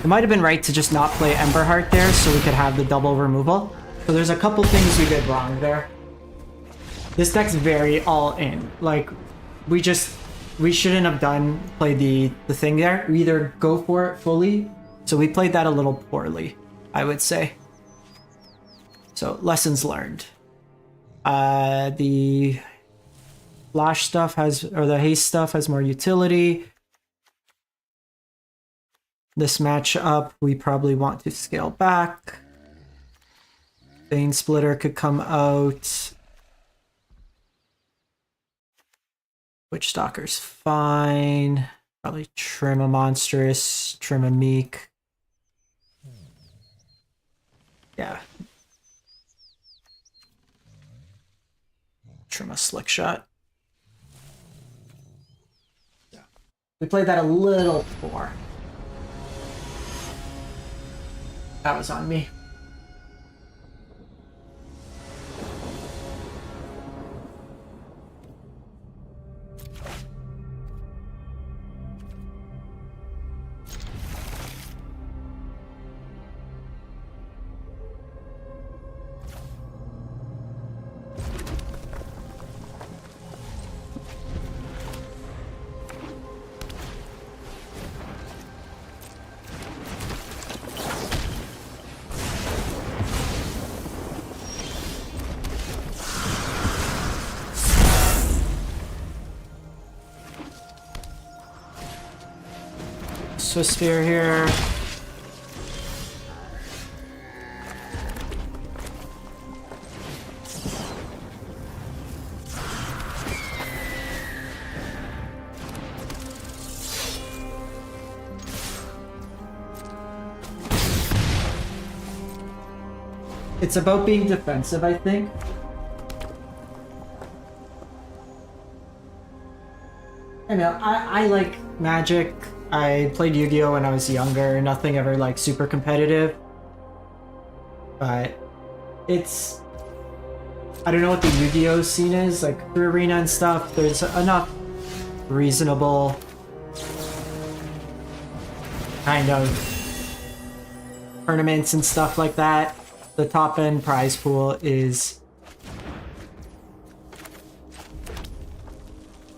It might have been right to just not play Emberheart there so we could have the double removal. So there's a couple things we did wrong there. This deck's very all in. Like, we shouldn't have played the thing there. We either go for it fully. So we played that a little poorly, I would say. So, lessons learned. The flash stuff or the haste stuff has more utility. This matchup, we probably want to scale back. Bane Splitter could come out. Witchstalker's fine. Probably trim a Monstrous, trim a Meek. Yeah. Trim a Slick Shot. Yeah. We played that a little poor. That was on me. Swiss Sphere here. It's about being defensive, I think. I know, I like Magic. I played Yu-Gi-Oh! When I was younger. Nothing ever like super competitive. But it's... I don't know what the Yu-Gi-Oh! Scene is, like through Arena and stuff. There's enough reasonable kind of tournaments and stuff like that. The top end prize pool is...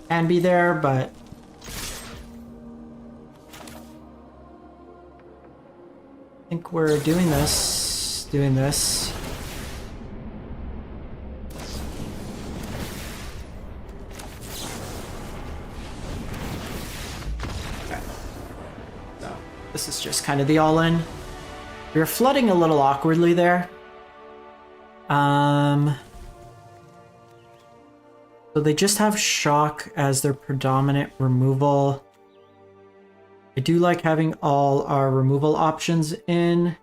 can be there, but I think we're doing this. Okay. So this is just kind of the all-in. You're flooding a little awkwardly there. So they just have shock as their predominant removal. I do like having all our removal options in. I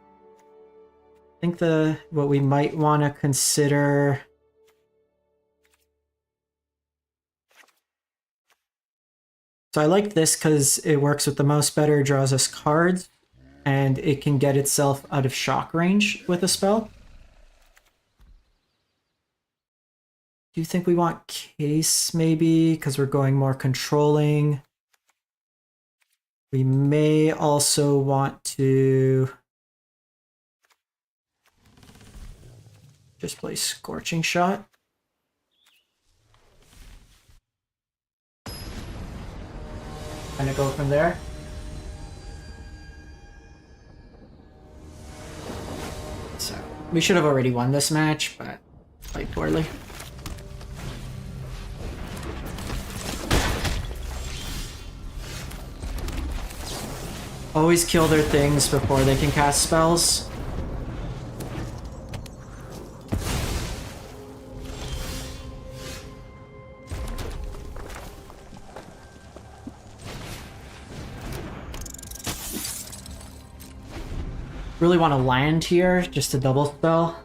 think what we might want to consider... So I like this because it works with the mouse better, draws us cards, and it can get itself out of shock range with a spell. Do you think we want Case, maybe? Because we're going more controlling. We may also want to just play Scorching Shot. Kind of go from there. So, we should have already won this match, but played poorly. Always kill their things before they can cast spells. Really want to land here, just to double spell.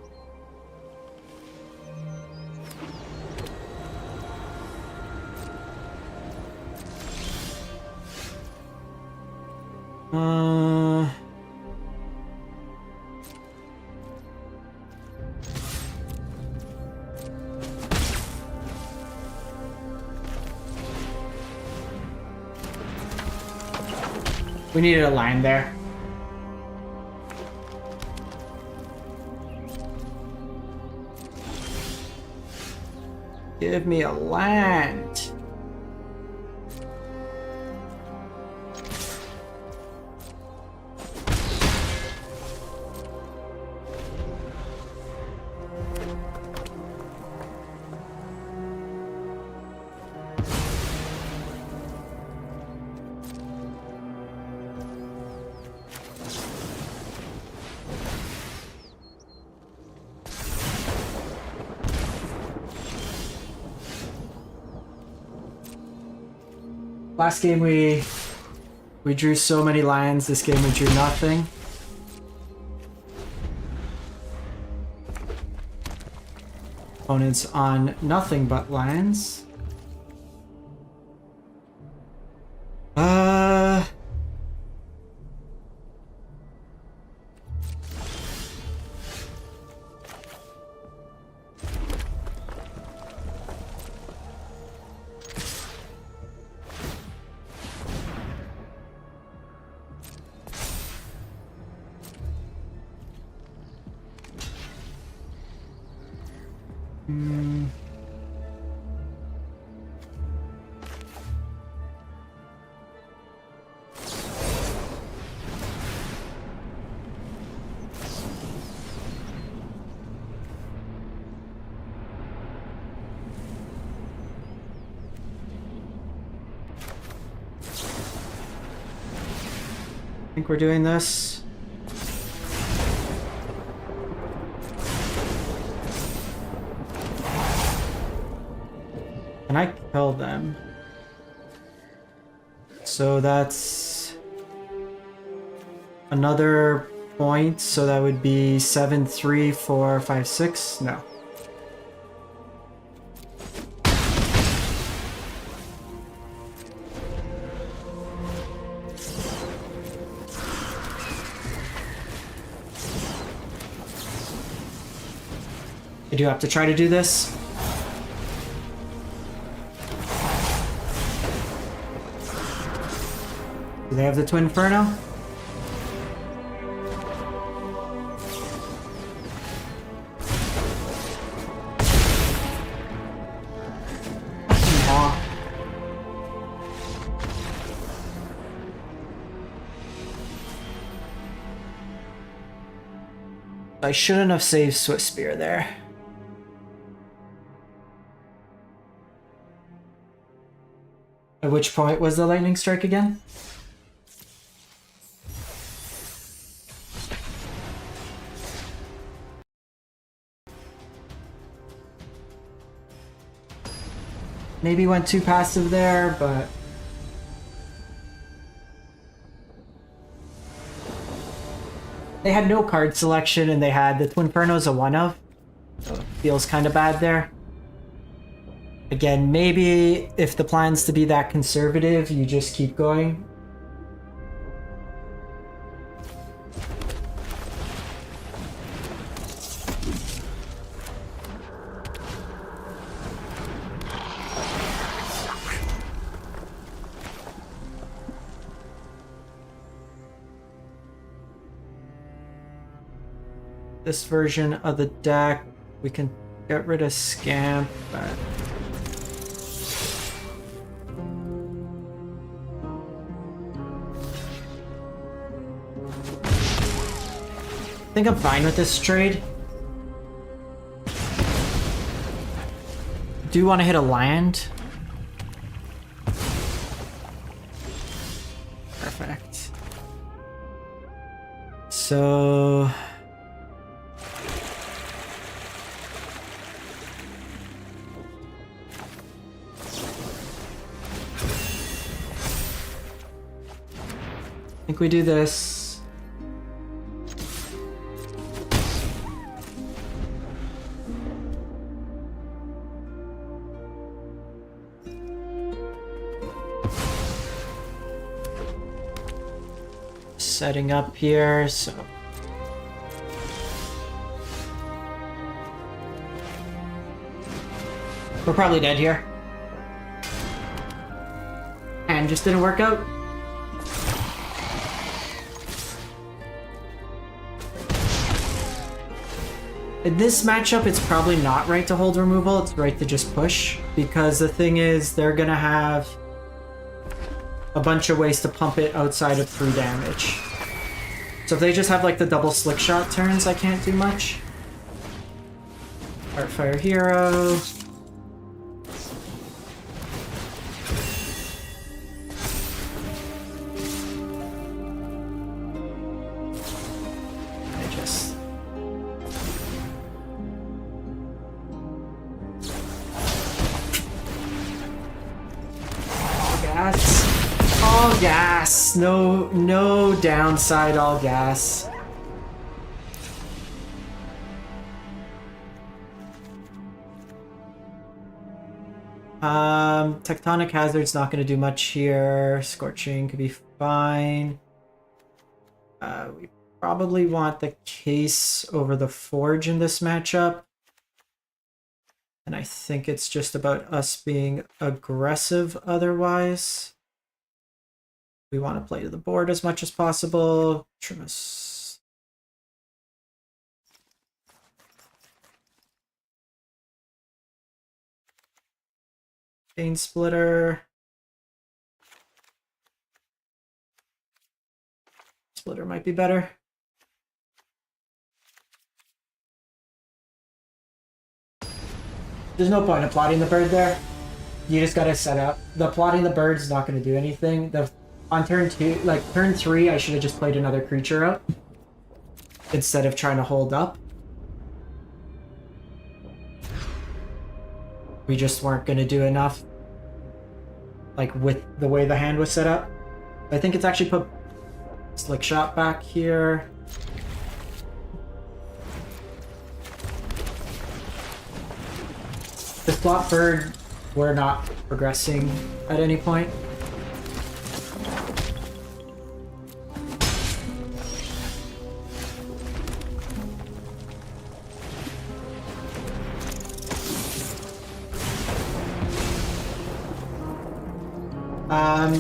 We needed a line there. Give me a land. Last game we drew so many lands, this game we drew nothing. Opponents on nothing but lands. think we're doing this. Can I kill them? So that's another point. So that would be 7, 3, 4, 5, 6. No. I do have to try to do this. Do they have the Twin Inferno? Aw. I shouldn't have saved Swift Spear there. At which point was the lightning strike again? Maybe went too passive there, but... They had no card selection and they had the Twin Inferno's a one-of. So it feels kind of bad there. Again, maybe if the plan's to be that conservative, you just keep going. This version of the deck, we can get rid of Scamp, but... I think I'm fine with this trade. Do want to hit a land. Perfect. So... I think we do this. Setting up here, so we're probably dead here. And just didn't work out. In this matchup, it's probably not right to hold removal, it's right to just push, because the thing is, they're gonna have a bunch of ways to pump it outside of free damage. So if they just have like the double slick shot turns, I can't do much. Heartfire Hero. I just... Gas. All gas. No downside, all gas. Tectonic Hazard's not going to do much here. Scorching could be fine. We probably want the Case over the Forge in this matchup. And I think it's just about us being aggressive otherwise. We want to play to the board as much as possible. Trimus. Chain Splitter. Splitter might be better. There's no point in plotting the bird there. You just gotta set up. The plotting the bird's not gonna do anything. On turn 2, like turn 3, I should have just played another creature out instead of trying to hold up. We just weren't going to do enough, like with the way the hand was set up. I think it's actually put Slick Shot back here. The Flop Bird, we're not progressing at any point.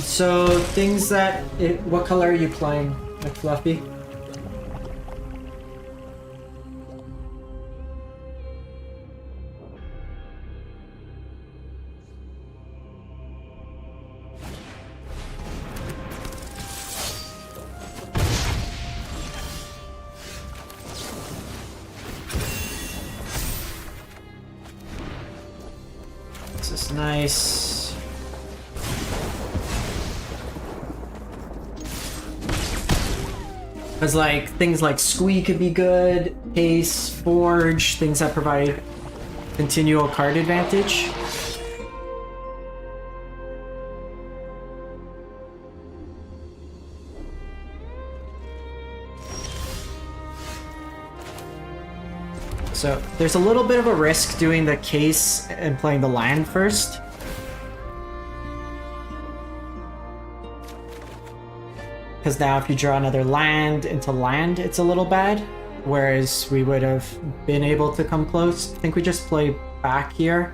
So things that what color are you playing, McFluffy? This is nice. Because like things like Squee could be good, Pace, Forge, things that provide continual card advantage. So there's a little bit of a risk doing the Case and playing the land first. Because now if you draw another land into land, it's a little bad. Whereas we would have been able to come close. I think we just play back here.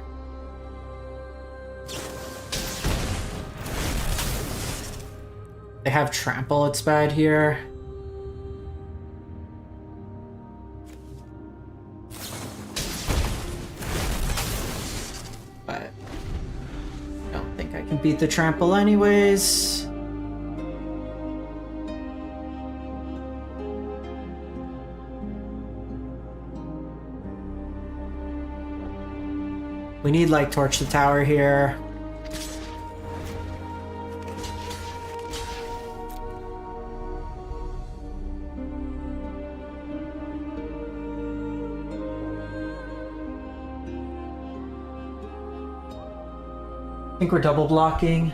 They have Trample, it's bad here. But I don't think I can beat the Trample anyways. We need, like, Torch the Tower here. I think we're double blocking.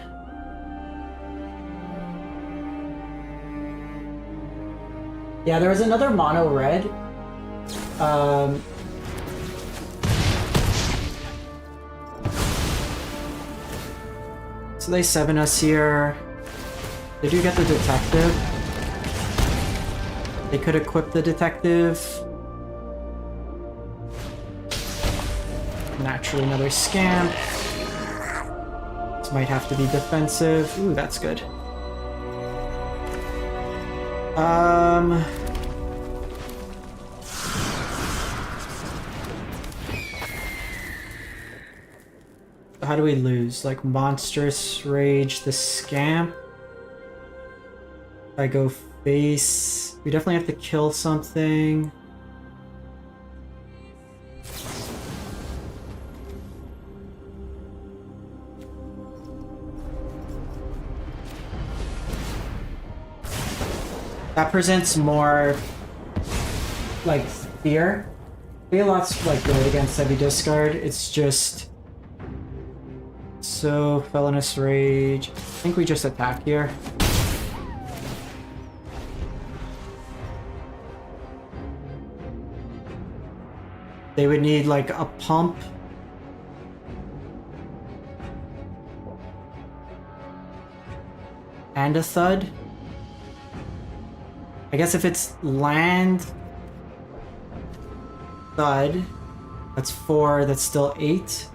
Yeah, there was another mono red. So they 7 us here. They do get the Detective. They could equip the Detective. Naturally another Scamp. This might have to be defensive. Ooh, that's good. How do we lose? Like Monstrous Rage, the Scamp. If I go face, we definitely have to kill something. That presents more like fear. Bailout's like good against heavy discard. It's just so Felonious Rage. I think we just attack here. They would need like a pump. And a thud. I guess if it's land, thud, that's 4, that's still 8.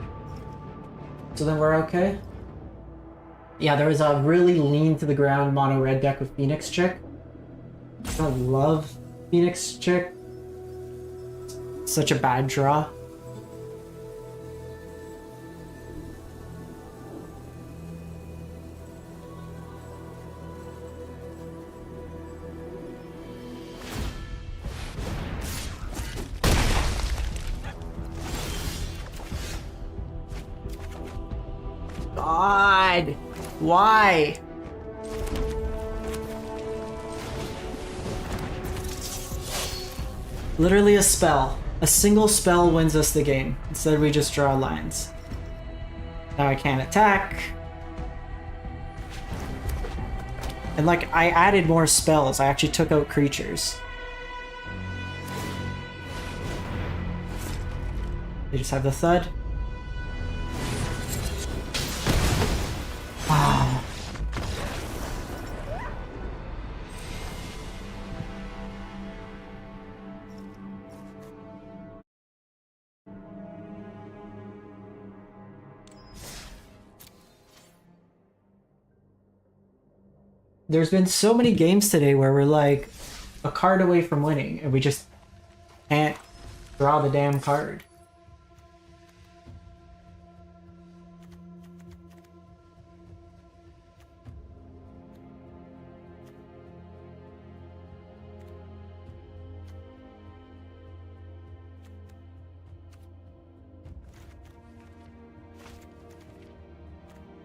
So then we're okay. Yeah, there was a really lean to the ground mono red deck with Phoenix Chick. I love Phoenix Chick. Such a bad draw. God, why? Literally a spell. A single spell wins us the game. Instead we just draw lines. Now I can't attack. And like, I added more spells. I actually took out creatures. They just have the thud. Wow. There's been so many games today where we're like a card away from winning and we just can't draw the damn card.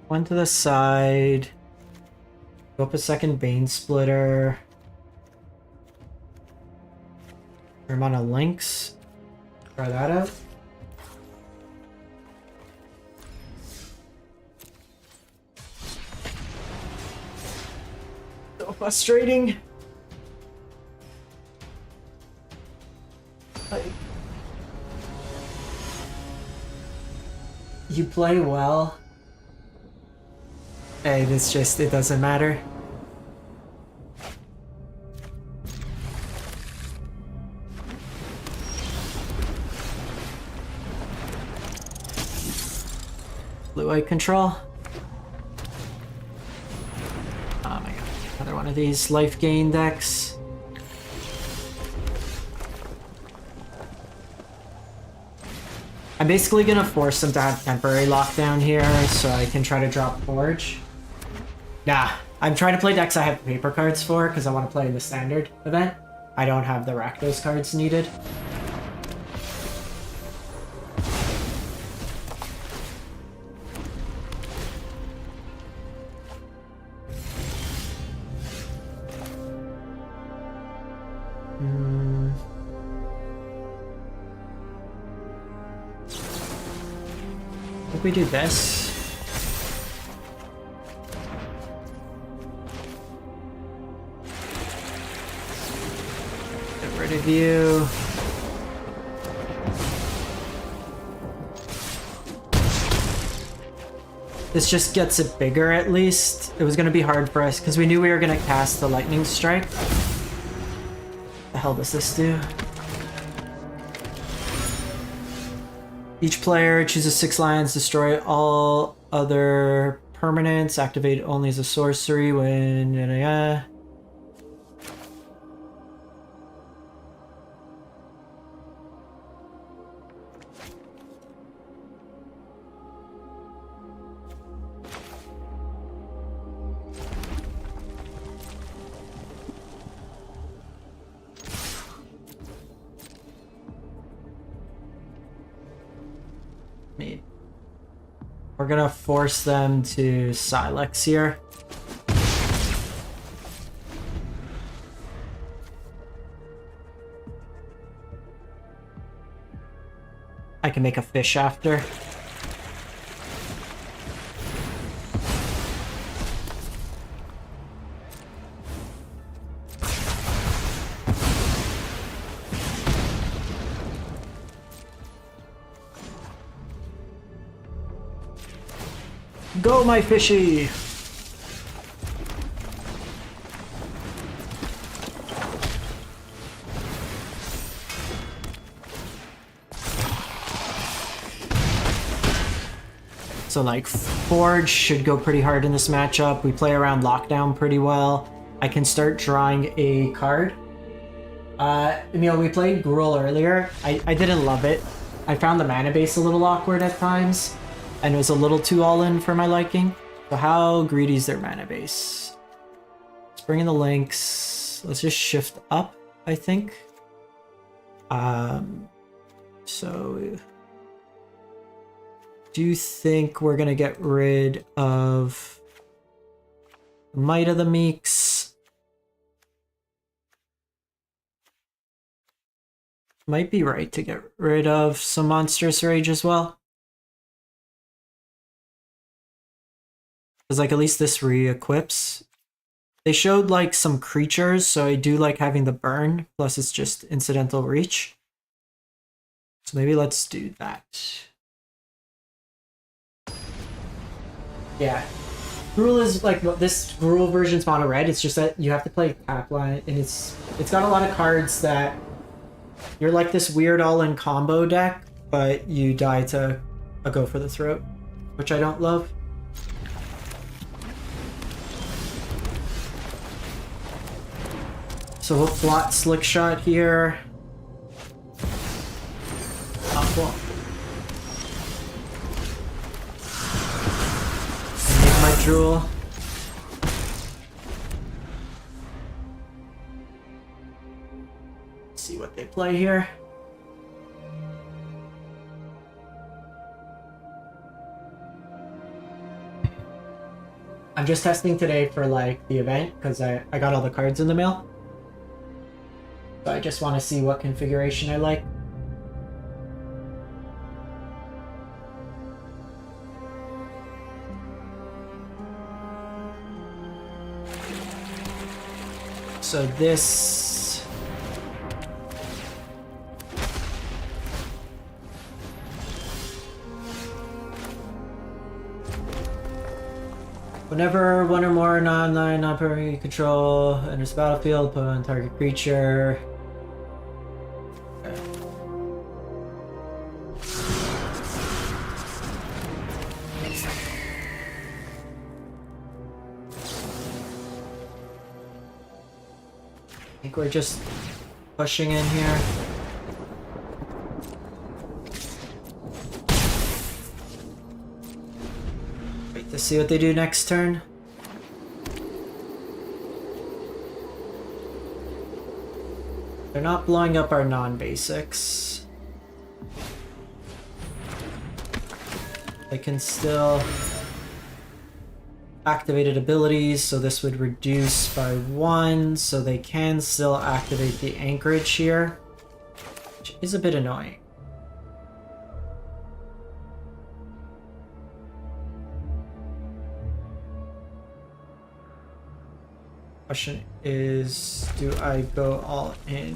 One to the side. Go up a second Bane Splitter. Amount of links. Try that out. So frustrating. You play well. Hey, it's just, it doesn't matter. Blue-white control. Oh my god, another one of these life gain decks. I'm basically gonna force them to have temporary lockdown here so I can try to drop Forge. Nah, I'm trying to play decks I have paper cards for because I want to play in the standard event. I don't have the Rakdos cards needed. I think we do this. Get rid of you. This just gets it bigger at least. It was going to be hard for us because we knew we were going to cast the lightning strike. The hell does this do? Each player chooses 6 lands, destroy all other permanents, activate only as a sorcery when... We're gonna force them to Silex here. I can make a fish after. Go, my fishy! So like Forge should go pretty hard in this matchup. We play around Lockdown pretty well. I can start drawing a card. Emil, we played Gruul earlier. I didn't love it. I found the mana base a little awkward at times. And it was a little too all-in for my liking. So how greedy is their mana base? Let's bring in the links. Let's just shift up, I think. So... do you think we're gonna get rid of Might of the Meeks? Might be right to get rid of some Monstrous Rage as well. Because like at least this re-equips. They showed like some creatures, so I do like having the burn, plus it's just incidental reach. So maybe let's do that. Yeah. Gruul is like this Gruul version's mono red, it's just that you have to play tap line, and it's got a lot of cards that you're like this weird all-in combo deck, but you die to a Go for the Throat, which I don't love. So we'll plot Slick Shot here. Oh, cool. And make my Drool. See what they play here. I'm just testing today for like the event because I got all the cards in the mail. So I just want to see what configuration I like. So this... Whenever one or more non-land, non-permanent control enters the battlefield, put on target creature. I think we're just pushing in here. Wait to see what they do next turn. They're not blowing up our non-basics. They can still activated abilities, so this would reduce by 1, so they can still activate the anchorage here, which is a bit annoying. Question is, do I go all in?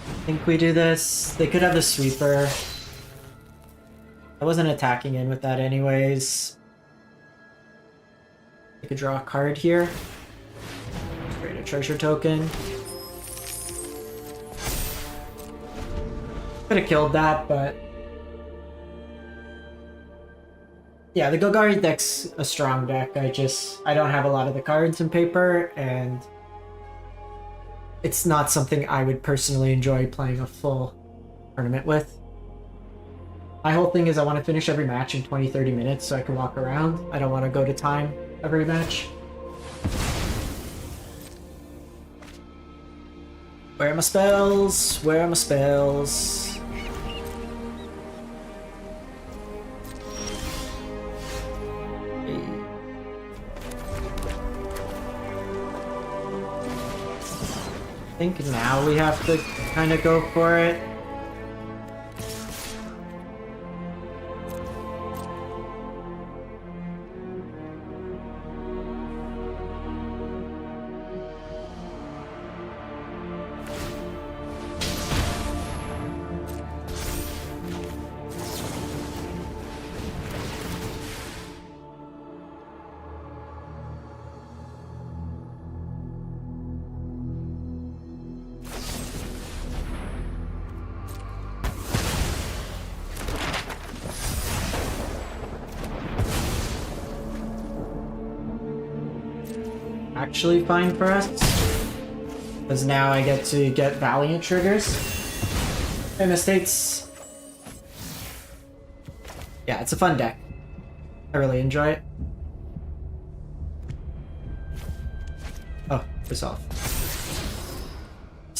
I think we do this. They could have the sweeper. I wasn't attacking in with that anyways. I could draw a card here. Create a treasure token. Could have killed that, but... Yeah, the Golgari deck's a strong deck. I don't have a lot of the cards in paper, and... it's not something I would personally enjoy playing a full tournament with. My whole thing is I want to finish every match in 20-30 minutes so I can walk around. I don't want to go to time every match. Where are my spells? Where are my spells? I think now we have to kind of go for it. Actually fine for us, because now I get to get Valiant triggers. Hey, mistakes. Yeah, it's a fun deck. I really enjoy it. Oh, resolve.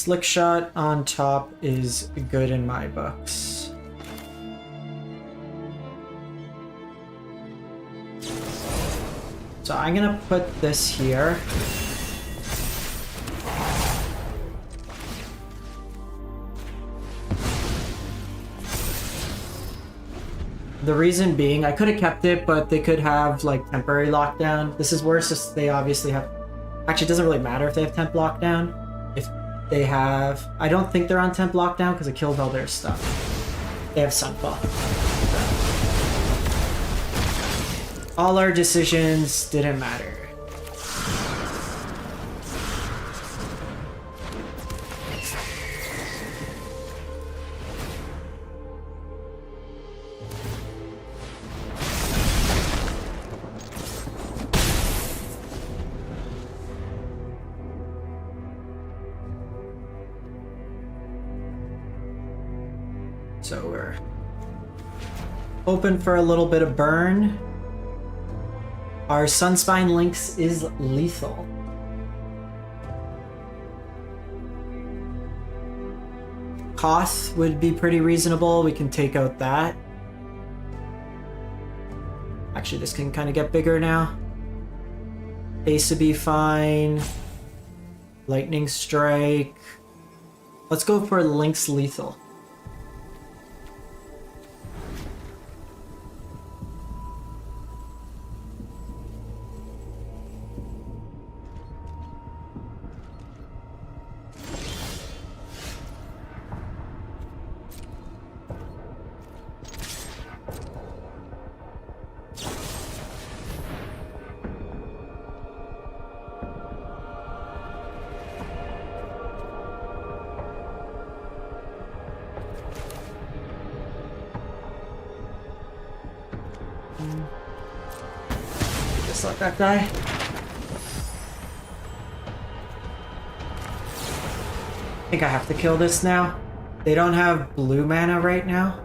Slick Shot on top is good in my books. So I'm gonna put this here. The reason being, I could have kept it, but they could have like temporary lockdown. This is worse if they obviously have... Actually, it doesn't really matter if they have temp lockdown. If they have... I don't think they're on temp lockdown because it killed all their stuff. They have Sunfall. All our decisions didn't matter. So we're open for a little bit of burn. Our Sunspine Lynx is lethal. Koth would be pretty reasonable. We can take out that. Actually, this can kind of get bigger now. Ace would be fine. Lightning Strike. Let's go for Lynx lethal. Just let that die. I think I have to kill this now. They don't have blue mana right now.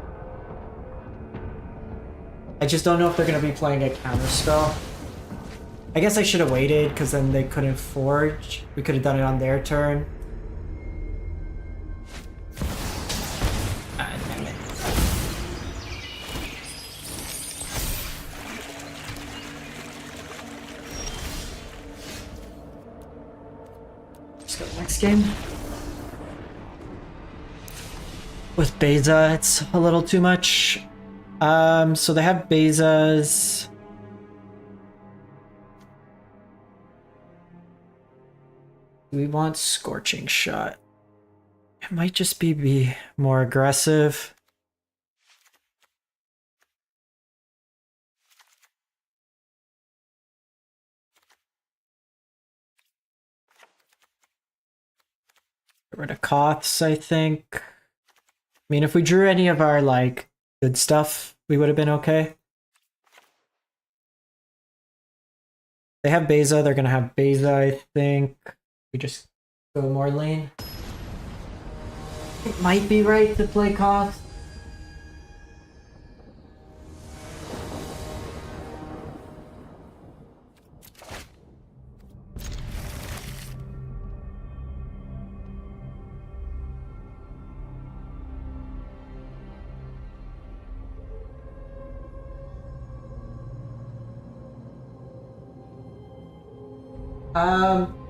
I just don't know if they're going to be playing a counter spell. I guess I should have waited because then they couldn't forge. We could have done it on their turn. Game. With Beza, it's a little too much. So they have Bezas. We want Scorching Shot. It might just be more aggressive. Get rid of Koths, I think. I mean, if we drew any of our, like, good stuff, we would have been okay. They have Beza, they're gonna have Beza, I think. We just go more lane. It might be right to play Koth.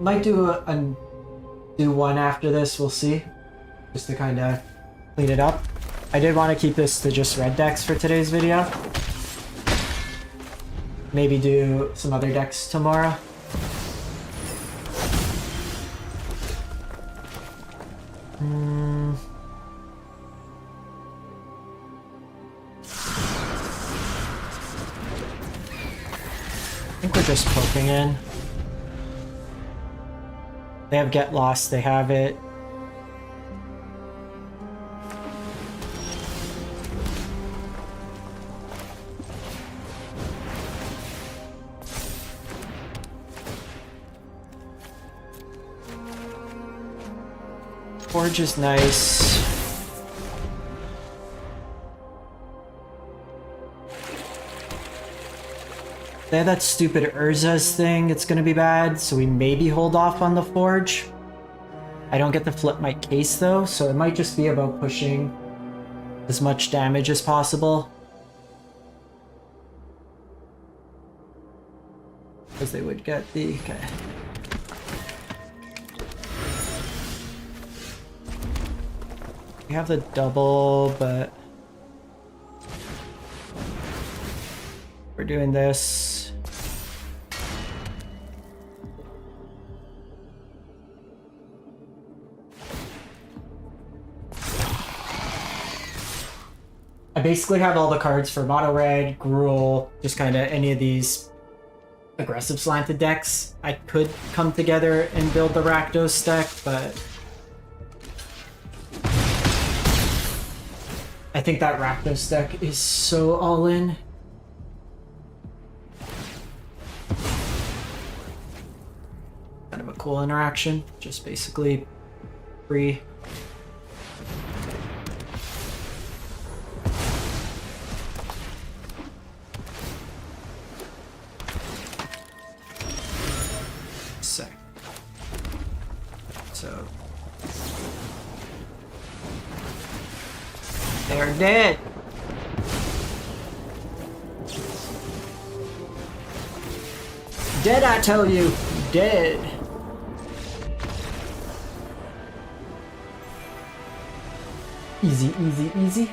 Might do do one after this, we'll see. Just to kind of clean it up. I did want to keep this to just red decks for today's video. Maybe do some other decks tomorrow. I think we're just poking in. They have Get Lost, they have it. Forge is nice. They have that stupid Urza's thing, it's gonna be bad, so we maybe hold off on the Forge. I don't get to flip my case though, so it might just be about pushing as much damage as possible. Because they would get the... Okay. We have the double, but... We're doing this. I basically have all the cards for mono red, Gruul, just kind of any of these aggressive slanted decks. I could come together and build the Rakdos deck, but I think that Rakdos deck is so all in. Kind of a cool interaction, just basically free. So they're dead. Dead, I tell you, dead. Easy, easy, easy.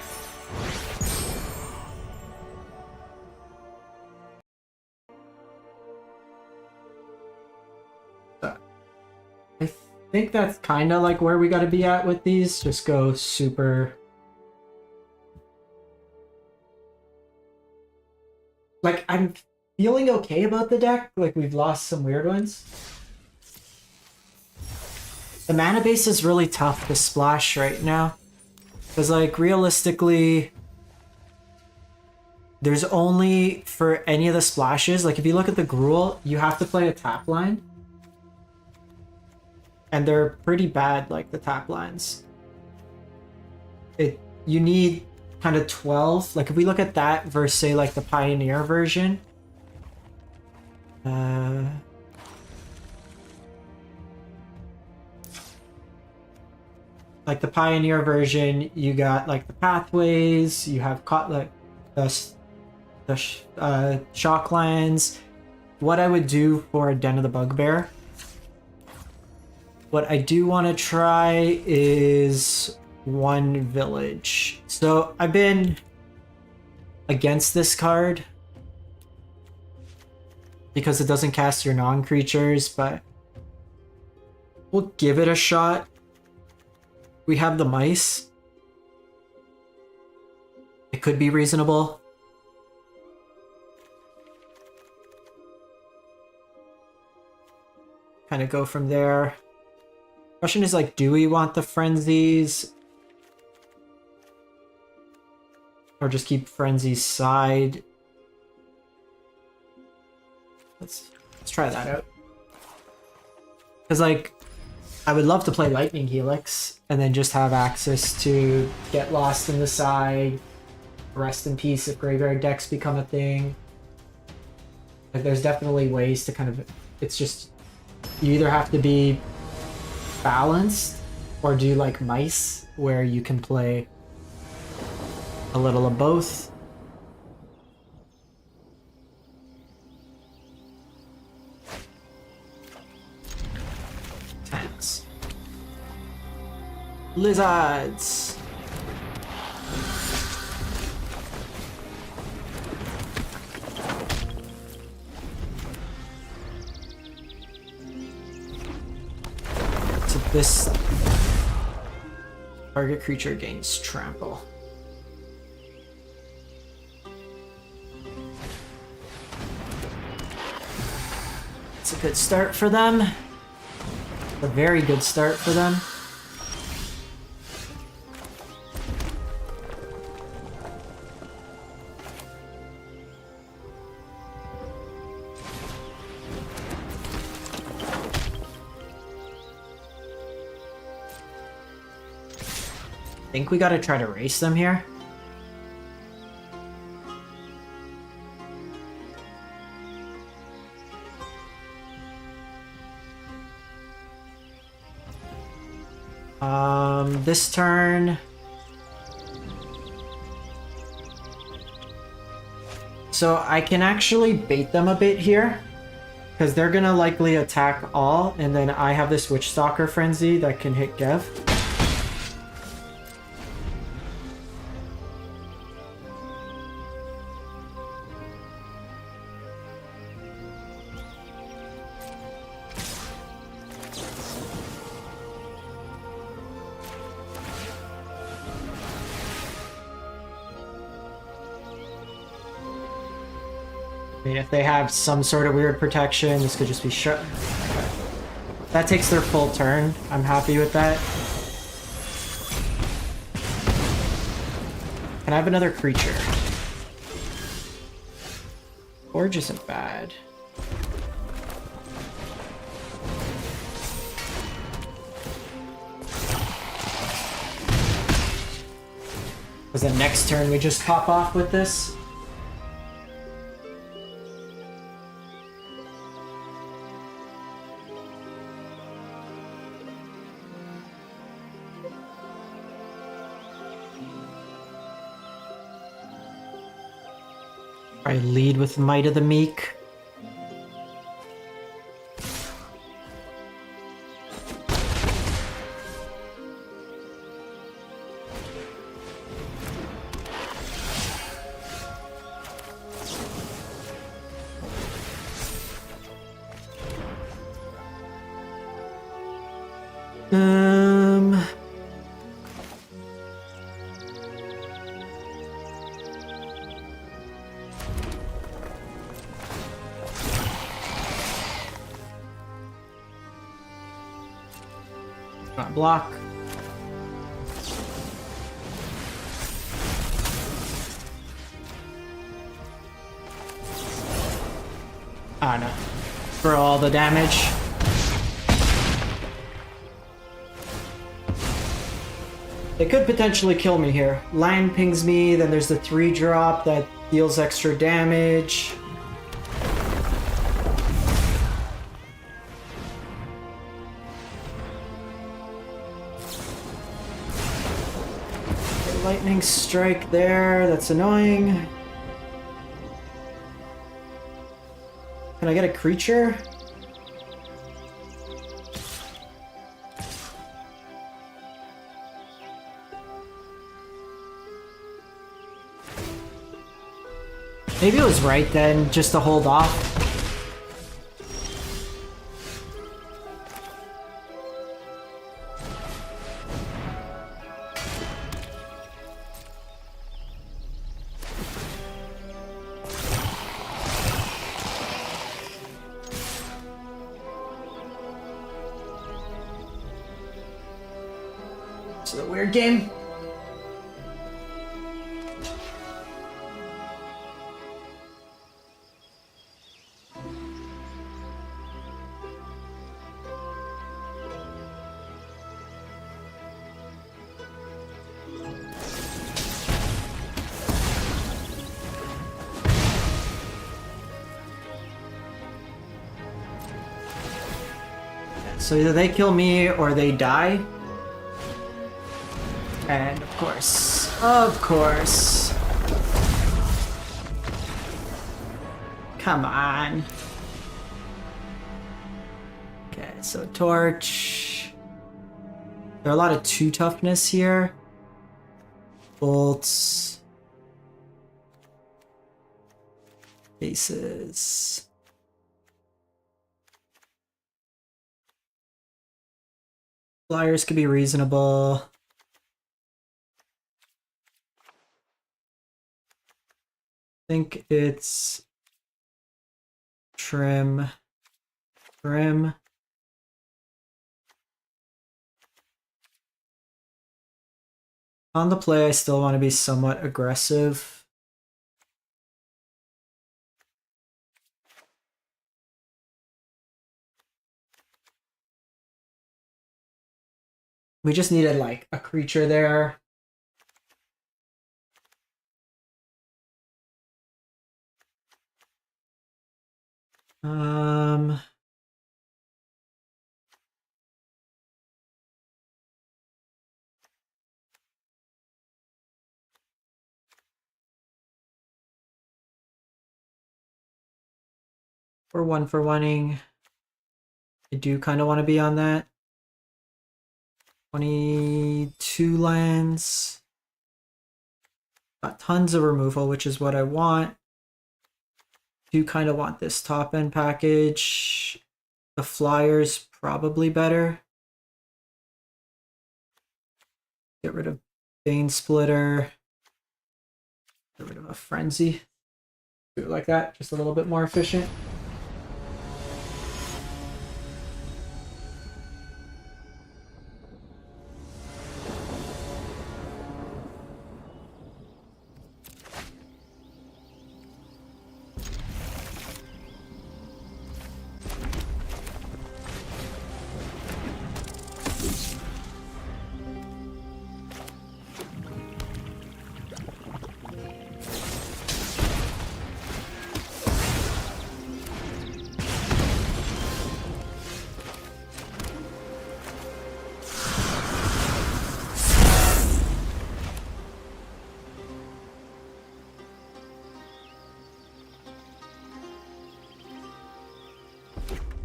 I think that's kind of like where we got to be at with these. Just go super... Like, I'm feeling okay about the deck. Like, we've lost some weird ones. The mana base is really tough to splash right now. Because, like, realistically, there's only, for any of the splashes, like, if you look at the Gruul, you have to play a tap line. And they're pretty bad, like, the tap lines. You need kind of 12. Like, if we look at that versus, say, like, the Pioneer version. Like, the Pioneer version, you got, like, the pathways, you have like, the shock lands. What I would do for a Den of the Bugbear... What I do want to try is one village. So I've been against this card because it doesn't cast your non-creatures, but we'll give it a shot. We have the mice. It could be reasonable. Kind of go from there. Question is, like, do we want the frenzies? Or just keep frenzies side? Let's try that out. Because, like, I would love to play Lightning Helix and then just have access to Get Lost in the Side, Rest in Peace if graveyard decks become a thing. Like, there's definitely ways to kind of... It's just... You either have to be balanced or do like mice where you can play a little of both. Tense. Lizards. This target creature gains trample. It's a good start for them. A very good start for them. I think we gotta try to race them here. This turn. So I can actually bait them a bit here, because they're gonna likely attack all, and then I have this Witch Stalker Frenzy that can hit Gev. I mean, if they have some sort of weird protection, this could just be shut. Okay. That takes their full turn. I'm happy with that. Can I have another creature? Forge isn't bad. Was the next turn we just pop off with this? I lead with Might of the Meek. Not block. Ah, no. For all the damage. They could potentially kill me here. Lion pings me, then there's the 3-drop that deals extra damage. Lightning strike there, that's annoying. Can I get a creature? Maybe it was right then, just to hold off. It's a weird game. So either they kill me or they die. And of course. Come on. Okay, so Torch. There are a lot of 2 toughness here. Bolts. Aces. Flyers could be reasonable. I think it's trim. On the play, I still want to be somewhat aggressive. We just needed like a creature there. We're 1-for-1ing. I do kind of want to be on that. 22 lands. Got tons of removal, which is what I want. Do kind of want this top end package. The flyer's probably better. Get rid of Bane Splitter. Get rid of a Frenzy. Do it like that, just a little bit more efficient.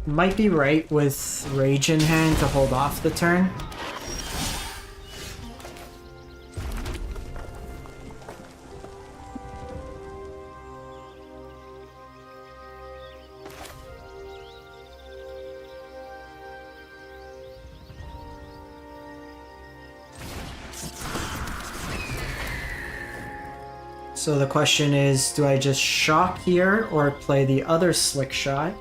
Might be right with Rage in hand to hold off the turn. So the question is, do I just shock here or play the other Slick Shot?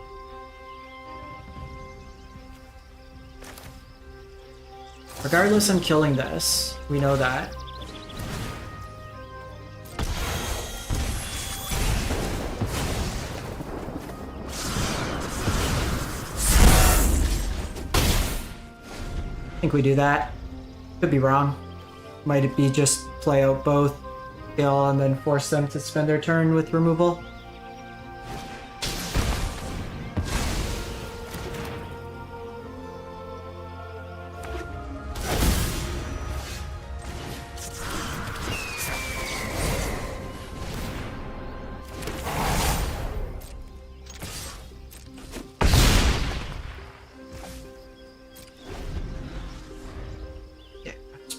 Regardless, I'm killing this. We know that. I think we do that. Could be wrong. Might it be just play out both, kill, and then force them to spend their turn with removal?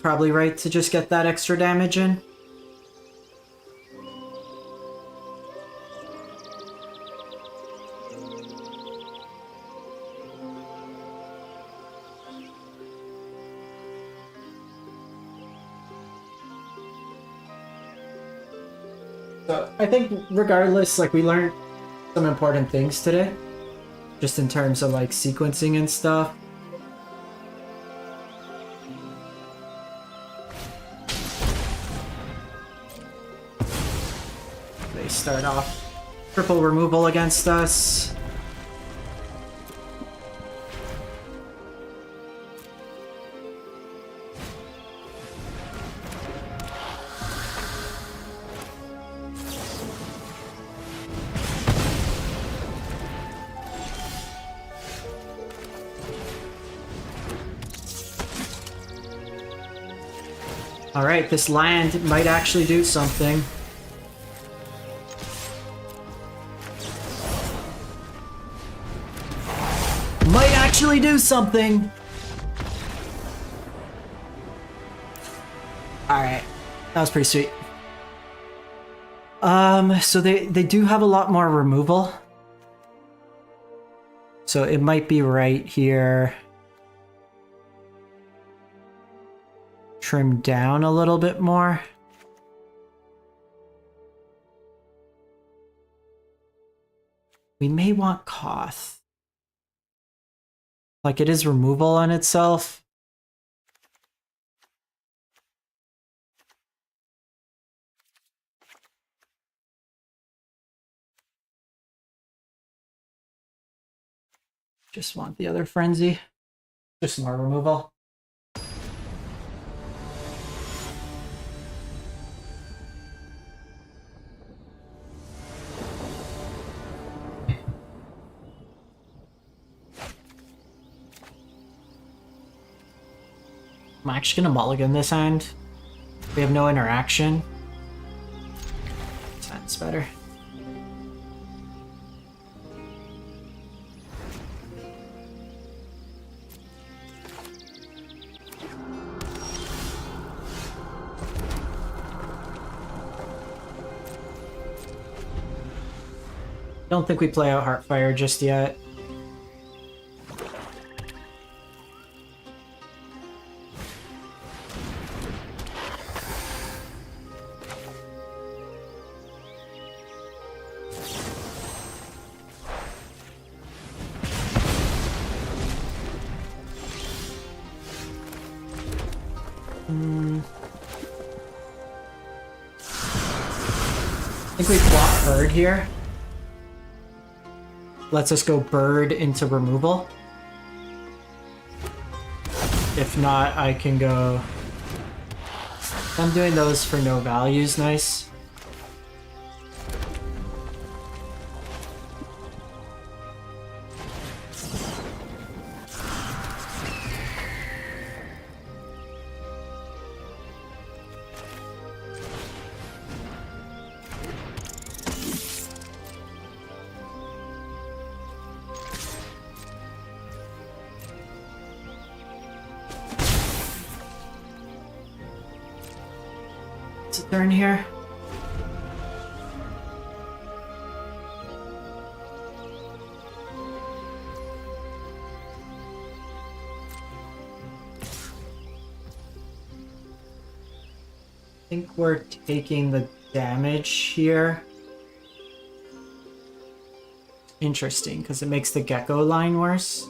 Probably right to just get that extra damage in. So I think regardless, like, we learned some important things today, just in terms of like sequencing and stuff. Start off triple removal against us. All right, this land might actually do something. Actually do something. All right, that was pretty sweet. So they do have a lot more removal, so it might be right here. Trim down a little bit more. We may want Koth. Like, it is removal on itself. Just want the other Frenzy. Just more removal. I'm actually gonna mulligan this hand. We have no interaction. This hand's better. Don't think we play out Heartfire just yet. I think we flop bird here. Lets us go bird into removal. If not, I can go... I'm doing those for no values, nice. Turn here. I think we're taking the damage here. Interesting, because it makes the gecko line worse.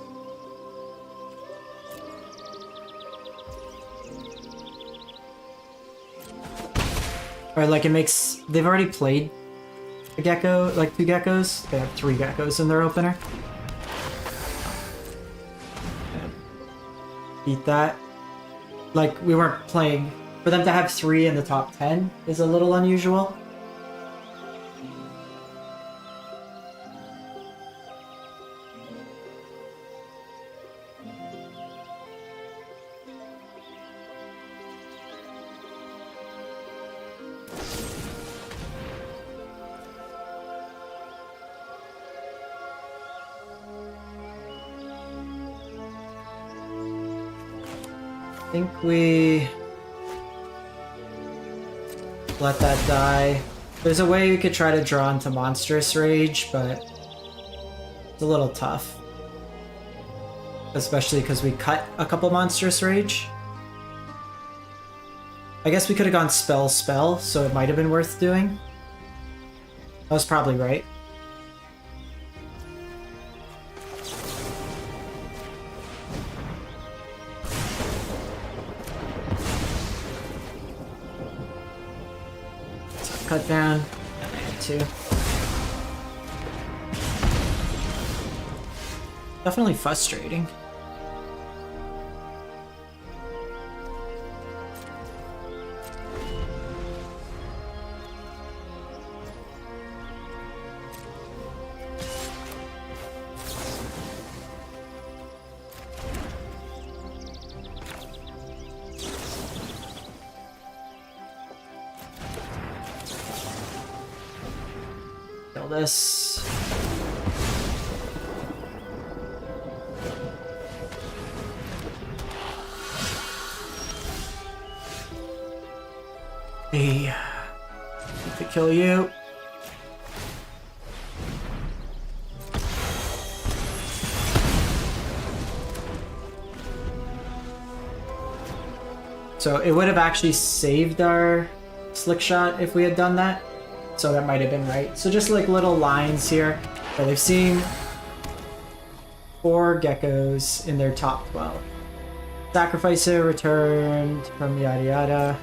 Or like it makes... They've already played a gecko, like 2 geckos. They have 3 geckos in their opener. Beat that. Like, we weren't playing... For them to have 3 in the top 10 is a little unusual. I think we let that die. There's a way we could try to draw into Monstrous Rage, but it's a little tough. Especially because we cut a couple Monstrous Rage. I guess we could have gone Spell, so it might have been worth doing. I was probably right. Cut down. Two. Definitely frustrating. This. Hey, to kill you. So it would have actually saved our slick shot if we had done that. So that might have been right. So just like little lines here. So they've seen 4 geckos in their top 12. Sacrificer returned from yada yada.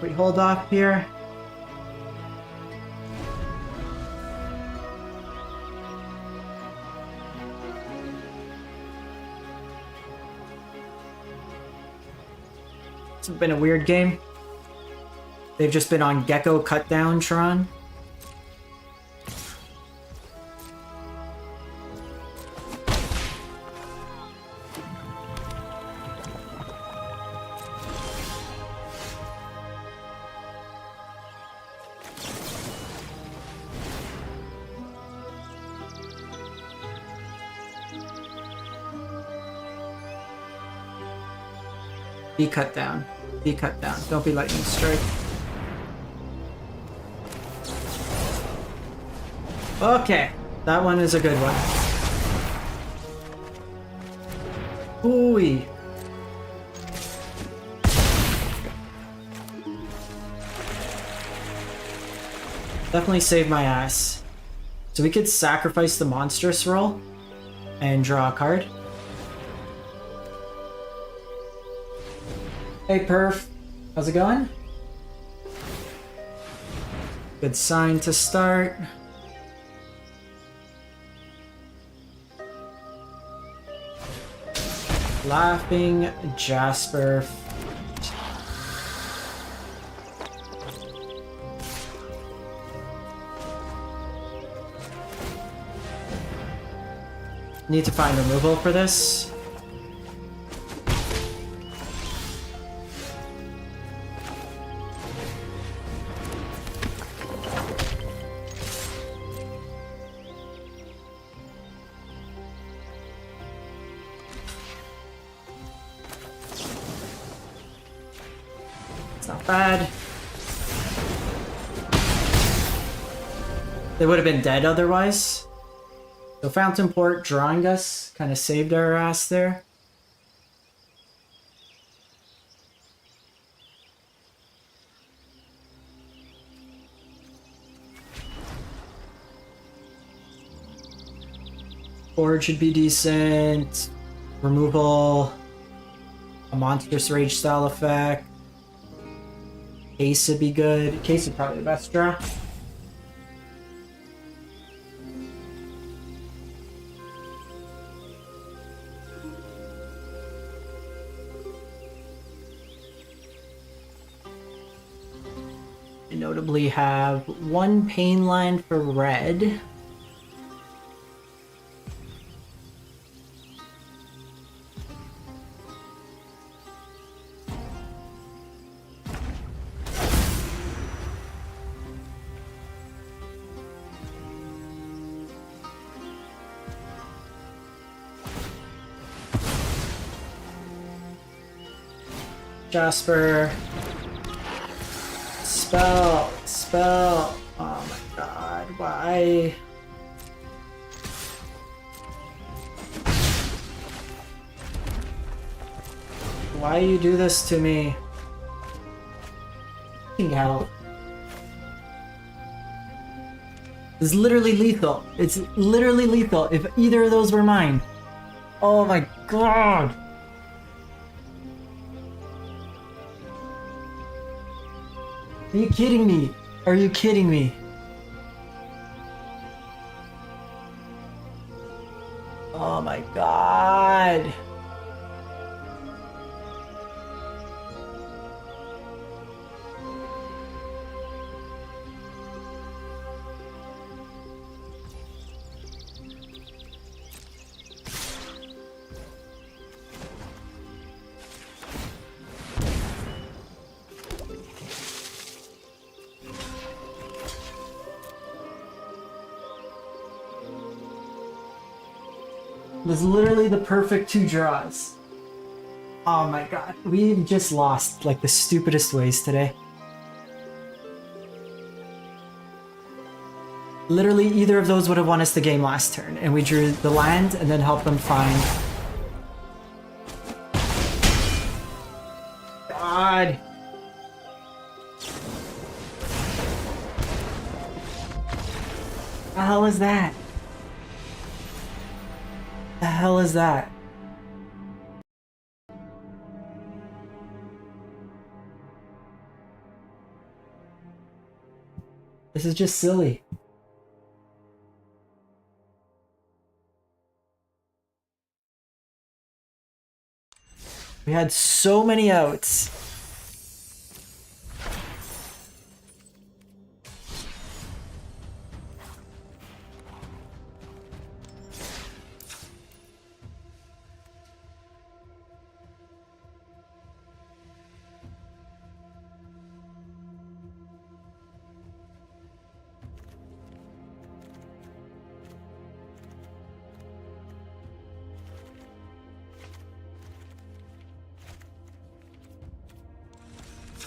We hold off here. It's been a weird game. They've just been on Gecko cut down Tron. Be cut down. Be cut down. Don't be lightning strike. Okay, that one is a good one. Ooh. Definitely saved my ass. So we could sacrifice the monstrous roll and draw a card. Hey Perf, how's it going? Good sign to start. Laughing Jasper. Need to find removal for this. It's not bad. They would have been dead otherwise. So Fountain Port drawing us kind of saved our ass there. Board should be decent. Removal. A monstrous rage style effect. Case would be good. Case is probably the best draw. I notably have one pain line for red. Jasper. Spell. Oh my god, why? Why you do this to me? Fucking hell. It's literally lethal. It's literally lethal if either of those were mine. Oh my god. Are you kidding me? Are you kidding me? Oh my god. Was literally the perfect two draws. Oh my god, we just lost like the stupidest ways today. Literally either of those would have won us the game last turn, and we drew the land and then helped them find... God. The hell is that? The hell is that? This is just silly. We had so many outs.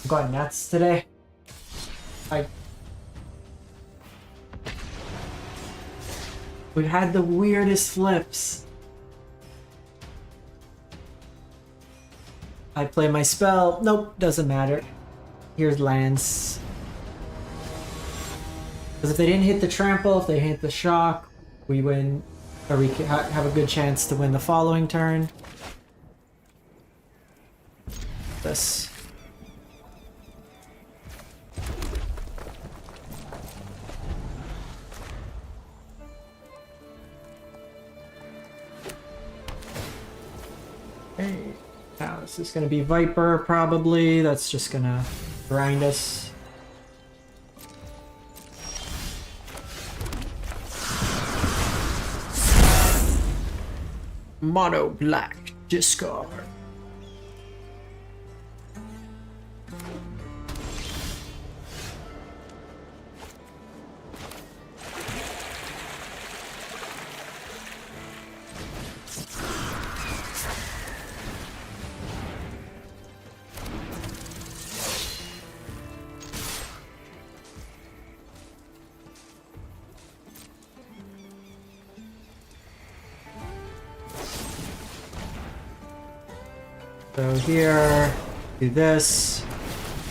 I'm going nuts today. We've had the weirdest flips. I play my spell. Nope, doesn't matter. Here's lands. Because if they didn't hit the trample, if they hit the shock, we win, or we have a good chance to win the following turn. This. Okay. Now this is gonna be Viper probably. That's just gonna grind us. Mono black discard. So here, do this.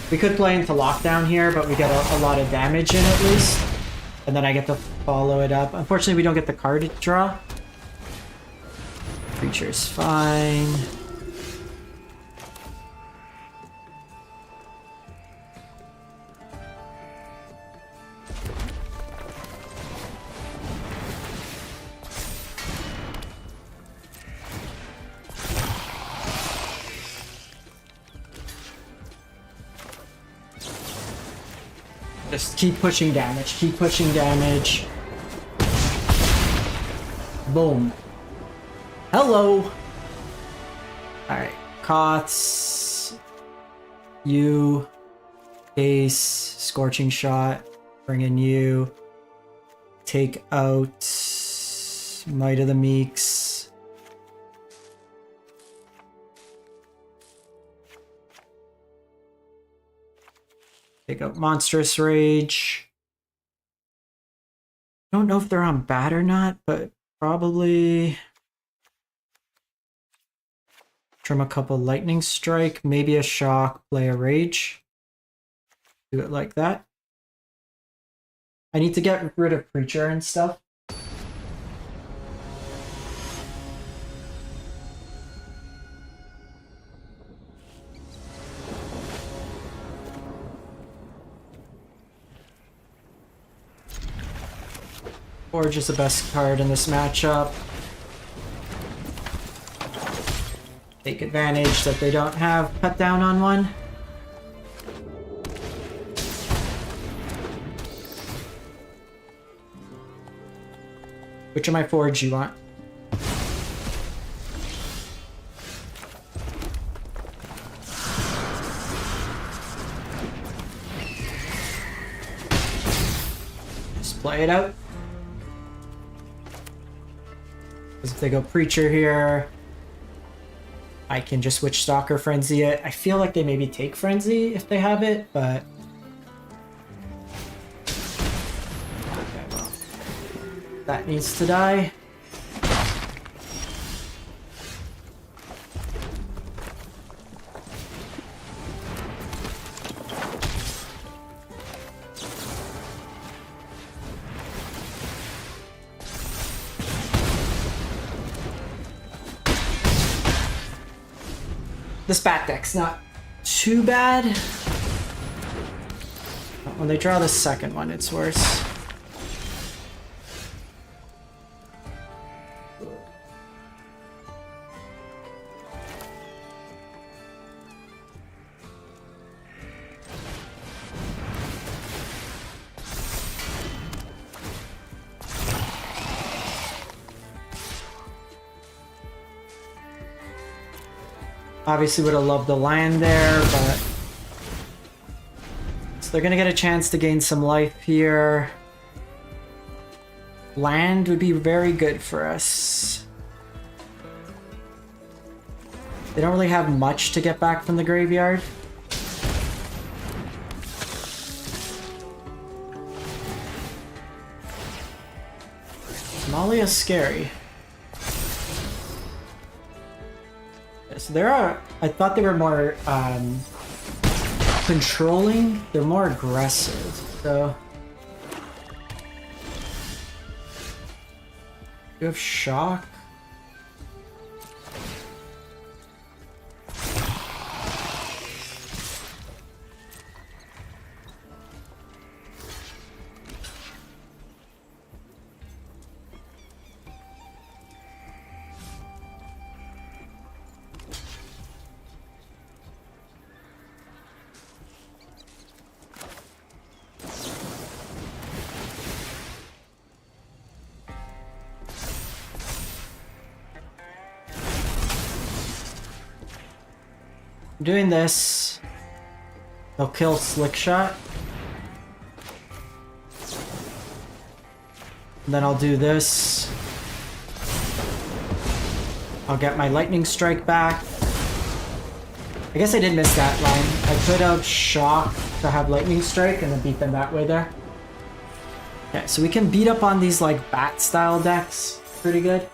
We could play into lockdown here, but we get a lot of damage in at least. And then I get to follow it up. Unfortunately, we don't get the card to draw. Creature's fine. Just keep pushing damage, keep pushing damage. Boom. Hello! Alright, Koths. You. Ace. Scorching Shot. Bring in you. Take out Might of the Meeks. Take out Monstrous Rage. Don't know if they're on bat or not, but probably trim a couple Lightning Strike, maybe a Shock, play a Rage. Do it like that. I need to get rid of Preacher and stuff. Forge is the best card in this matchup. Take advantage that they don't have cut down on one. Which of my Forge you want? Just play it out. If they go Preacher here, I can just switch Stalker Frenzy it. I feel like they maybe take Frenzy if they have it, but... Okay, well, that needs to die. This bat deck's not too bad. When they draw the second one, it's worse. Obviously would have loved the land there, but... So they're gonna get a chance to gain some life here. Land would be very good for us. They don't really have much to get back from the graveyard. Amalia's scary. So there are, I thought they were more controlling. They're more aggressive, so. You have shock. Doing this, they'll kill Slick Shot. And then I'll do this. I'll get my Lightning Strike back. I guess I did miss that line. I could have Shock to have Lightning Strike and then beat them that way there. Okay, so we can beat up on these like bat style decks pretty good.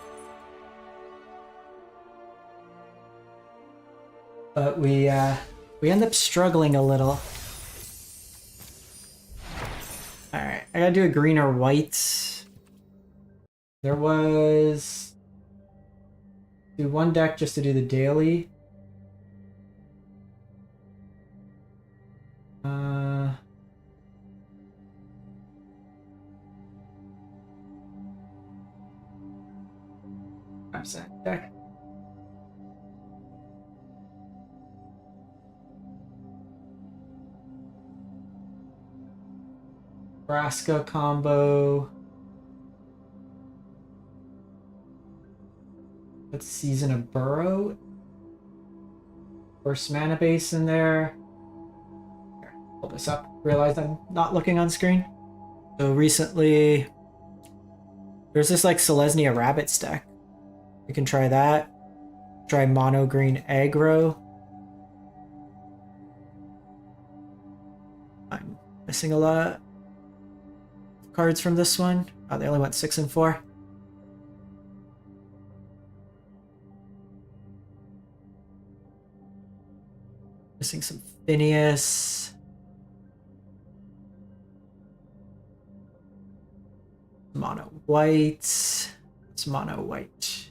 But we end up struggling a little. Alright, I gotta do a green or white. There was... do one deck just to do the daily. I'm saying deck. Nebraska combo. Let's Season of Burrow. First mana base in there. Here, pull this up. Realize I'm not looking on screen. So recently, there's this like Selesnya Rabbits deck. We can try that. Try mono green aggro. I'm missing a lot. Cards from this one. Oh, they only went 6 and 4. Missing some Phineas. Mono white. It's mono white.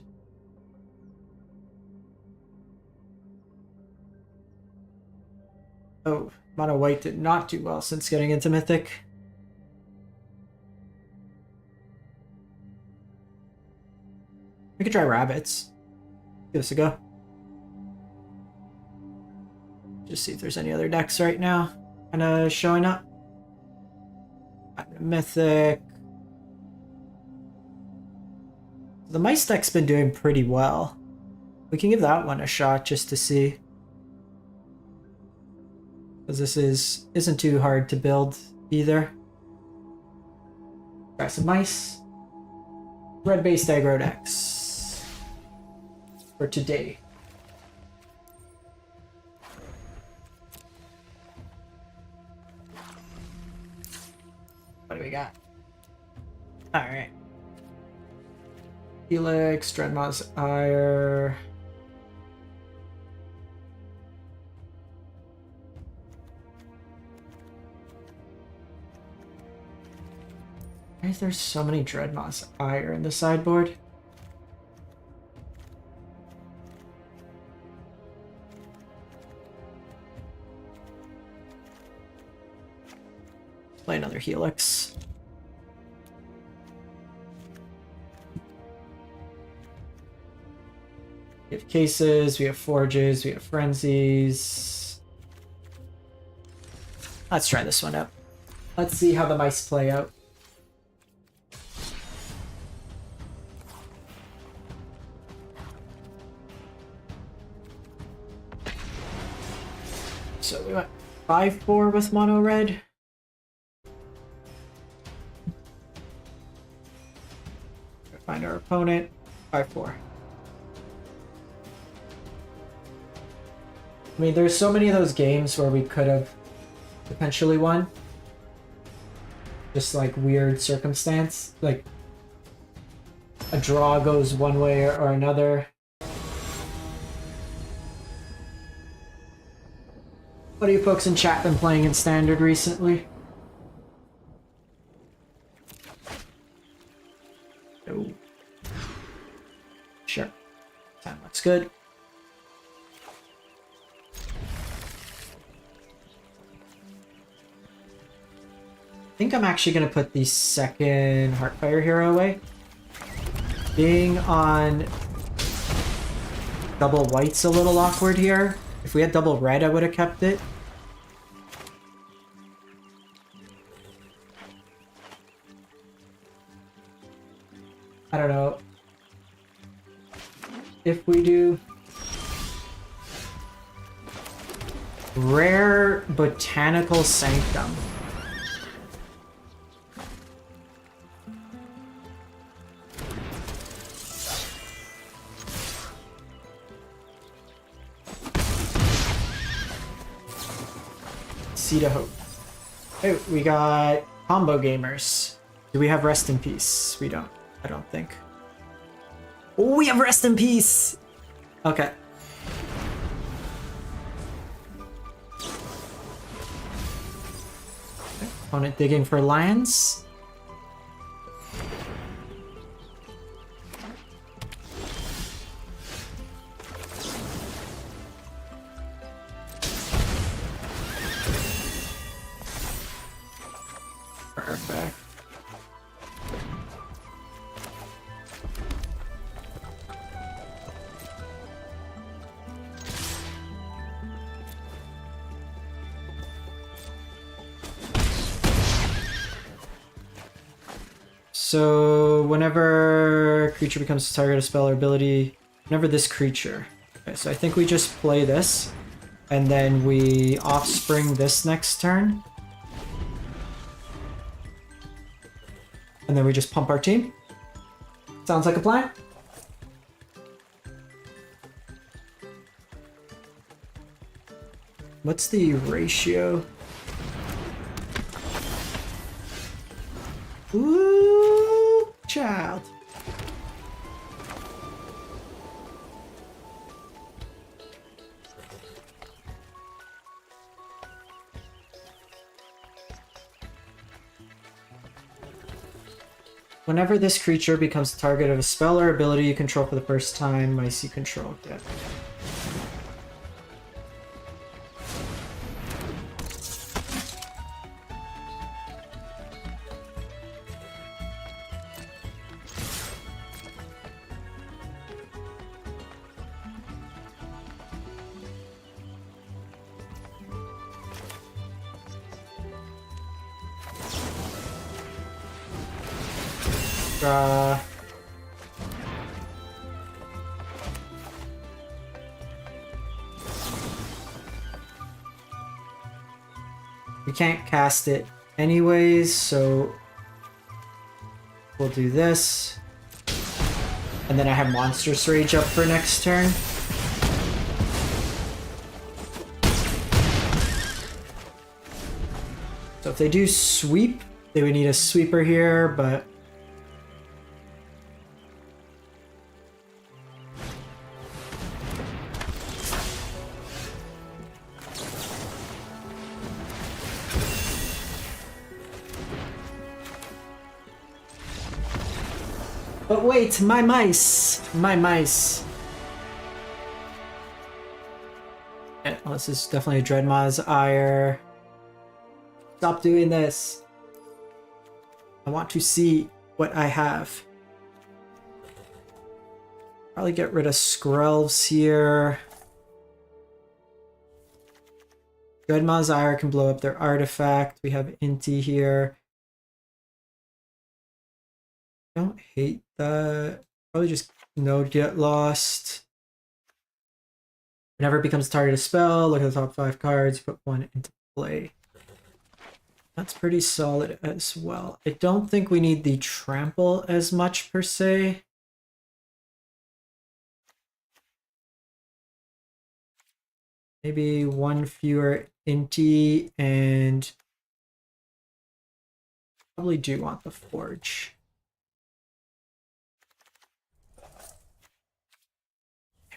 Oh, mono white did not do well since getting into Mythic. We could try rabbits. Give this a go. Just see if there's any other decks right now kind of showing up. Mythic. The mice deck's been doing pretty well. We can give that one a shot just to see. Because this isn't too hard to build either. Try some mice. Red-based aggro decks. For today. What do we got? Alright. Helix, Dreadma's Ire. Why is there so many Dreadma's Ire in the sideboard? Play another Helix. We have Cases, we have Forges, we have Frenzies. Let's try this one out. Let's see how the mice play out. So we went 5-4 with mono red. Find our opponent. 5-4. I mean, there's so many of those games where we could have potentially won. Just like weird circumstance. Like, a draw goes one way or another. What are you folks in chat been playing in Standard recently? Oh. Sure. Time looks good. I think I'm actually going to put the second Heartfire hero away. Being on double white's a little awkward here. If we had double red, I would have kept it. I don't know. If we do Rare Botanical Sanctum. Seed of Hope. Hey, we got Combo Gamers. Do we have Rest in Peace? We don't. I don't think. Oh, we have Rest in Peace! Okay. Opponent digging for lands. Perfect. So whenever creature becomes a target of spell or ability, whenever this creature. Okay, so I think we just play this, and then we offspring this next turn. And then we just pump our team. Sounds like a plan. What's the ratio? Ooh, child. Whenever this creature becomes the target of a spell or ability you control for the first time, I see control. Yeah. We can't cast it anyways, so we'll do this. And then I have Monstrous Rage up for next turn. So if they do sweep, they would need a sweeper here, but wait, my mice! My mice! Yeah, well, this is definitely a Dreadmaw's Ire. Stop doing this. I want to see what I have. Probably get rid of Skrelves here. Dreadmaw's Ire can blow up their artifact. We have Inti here. Don't hate that. Probably just Node Get Lost. Whenever it becomes target of spell, look at the top 5 cards, put one into play. That's pretty solid as well. I don't think we need the trample as much per se. Maybe one fewer Inti, and probably do want the Forge.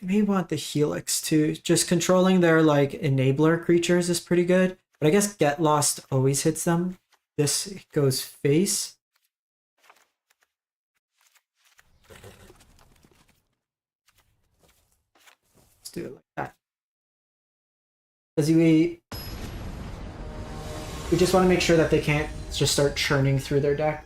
may want the Helix too. Just controlling their like enabler creatures is pretty good. But I guess Get Lost always hits them. This goes face. Let's do it like that. Because we just want to make sure that they can't just start churning through their deck.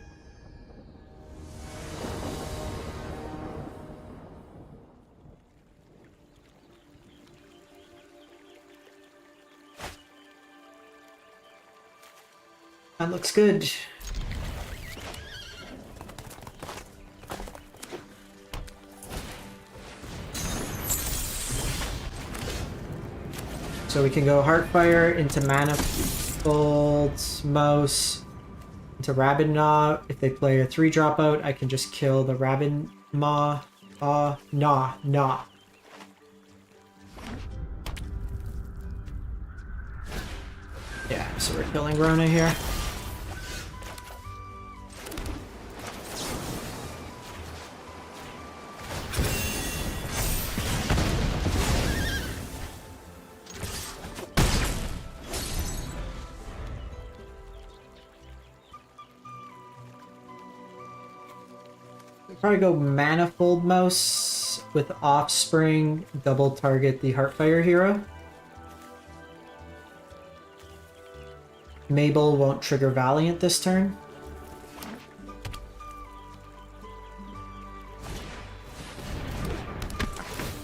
That looks good. So we can go Heartfire into Manifold, Mouse, into Rabid Maw. If they play a 3-drop out, I can just kill the Rabid Maw. Nah. Yeah, so we're killing Rona here. Probably go Manifold Mouse with Offspring, double target the Heartfire hero. Mabel won't trigger Valiant this turn.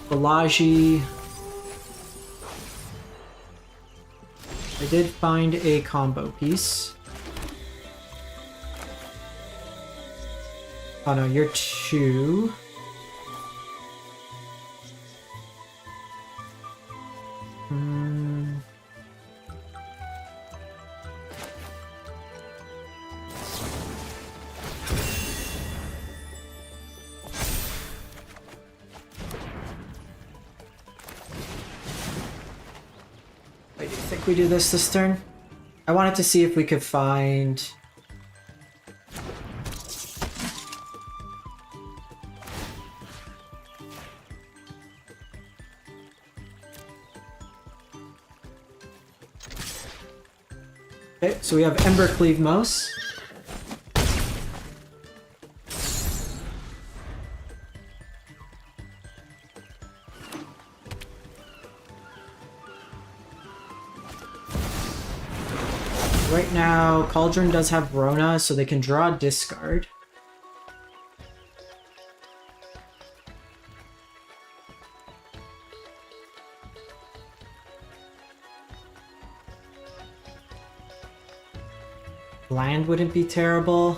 Balaji. I did find a combo piece. Oh no, you're 2. Wait, do you think we do this turn? I wanted to see if we could find... Okay, so we have Embercleave Mouse. Right now, Cauldron does have Rona, so they can draw discard. Land wouldn't be terrible.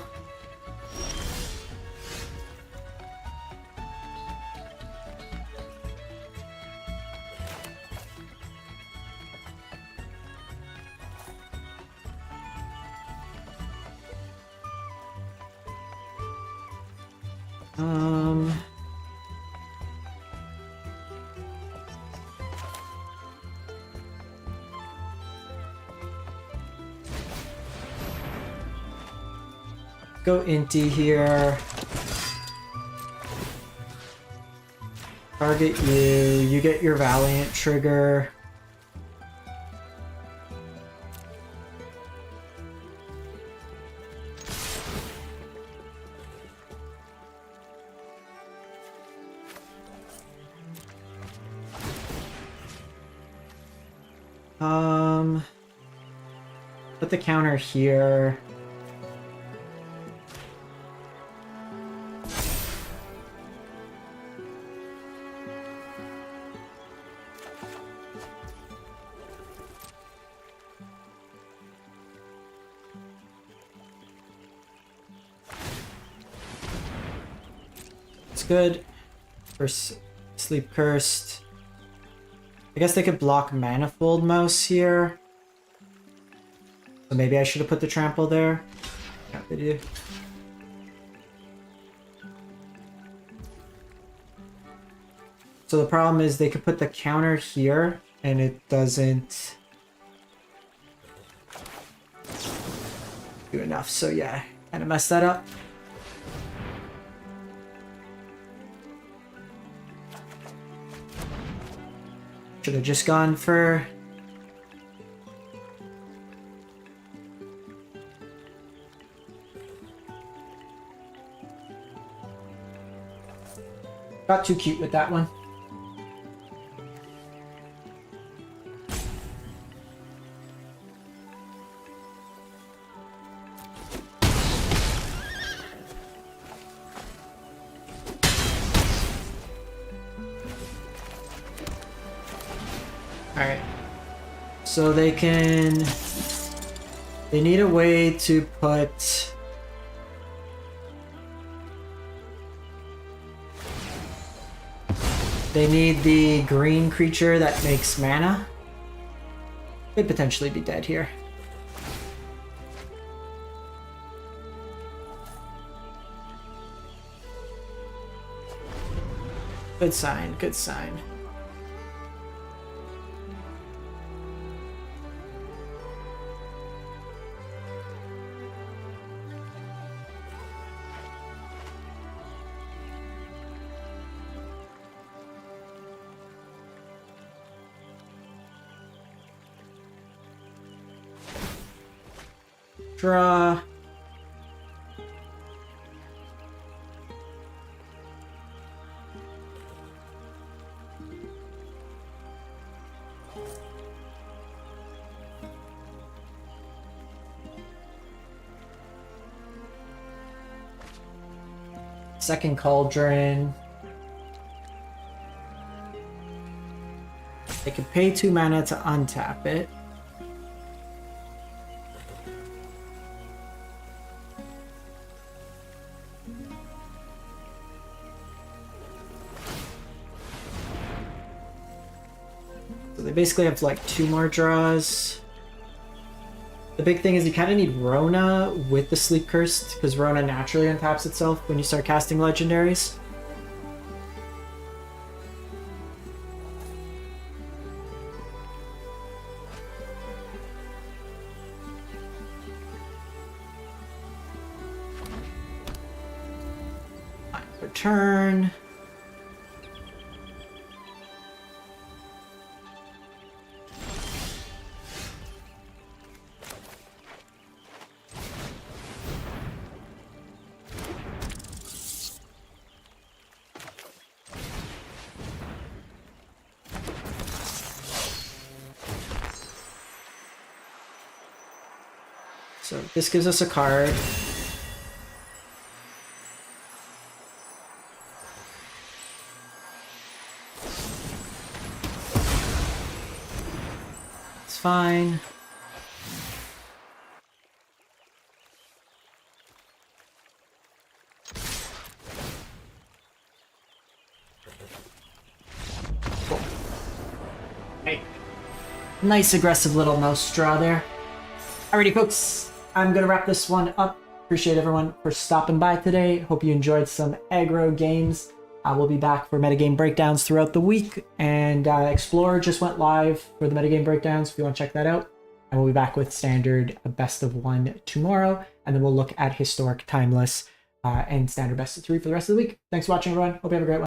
Go Inti here. Target you. You get your Valiant trigger. Put the counter here. Good for Sleep Cursed. I guess they could block Manifold Mouse here. So maybe I should have put the trample there. Yeah, they do. So the problem is they could put the counter here and it doesn't do enough. So yeah, kind of messed that up. Should have just gone for... Got too cute with that one. Alright. So they need a way to put... They need the green creature that makes mana. Could potentially be dead here. Good sign, good sign. Draw. Second Cauldron. They could pay 2 mana to untap it. So they basically have like 2 more draws. The big thing is you kind of need Rona with the Sleep Cursed, because Rona naturally untaps itself when you start casting legendaries. Return. So this gives us a card. It's fine. Cool. Hey. Nice aggressive little mouse draw there. Alrighty folks, I'm gonna wrap this one up. Appreciate everyone for stopping by today. Hope you enjoyed some aggro games. We'll be back for metagame breakdowns throughout the week, and Explorer just went live for the metagame breakdowns if you want to check that out. And we'll be back with Standard Best of 1 tomorrow, and then we'll look at Historic Timeless and Standard Best of 3 for the rest of the week. Thanks for watching, everyone. Hope you have a great one.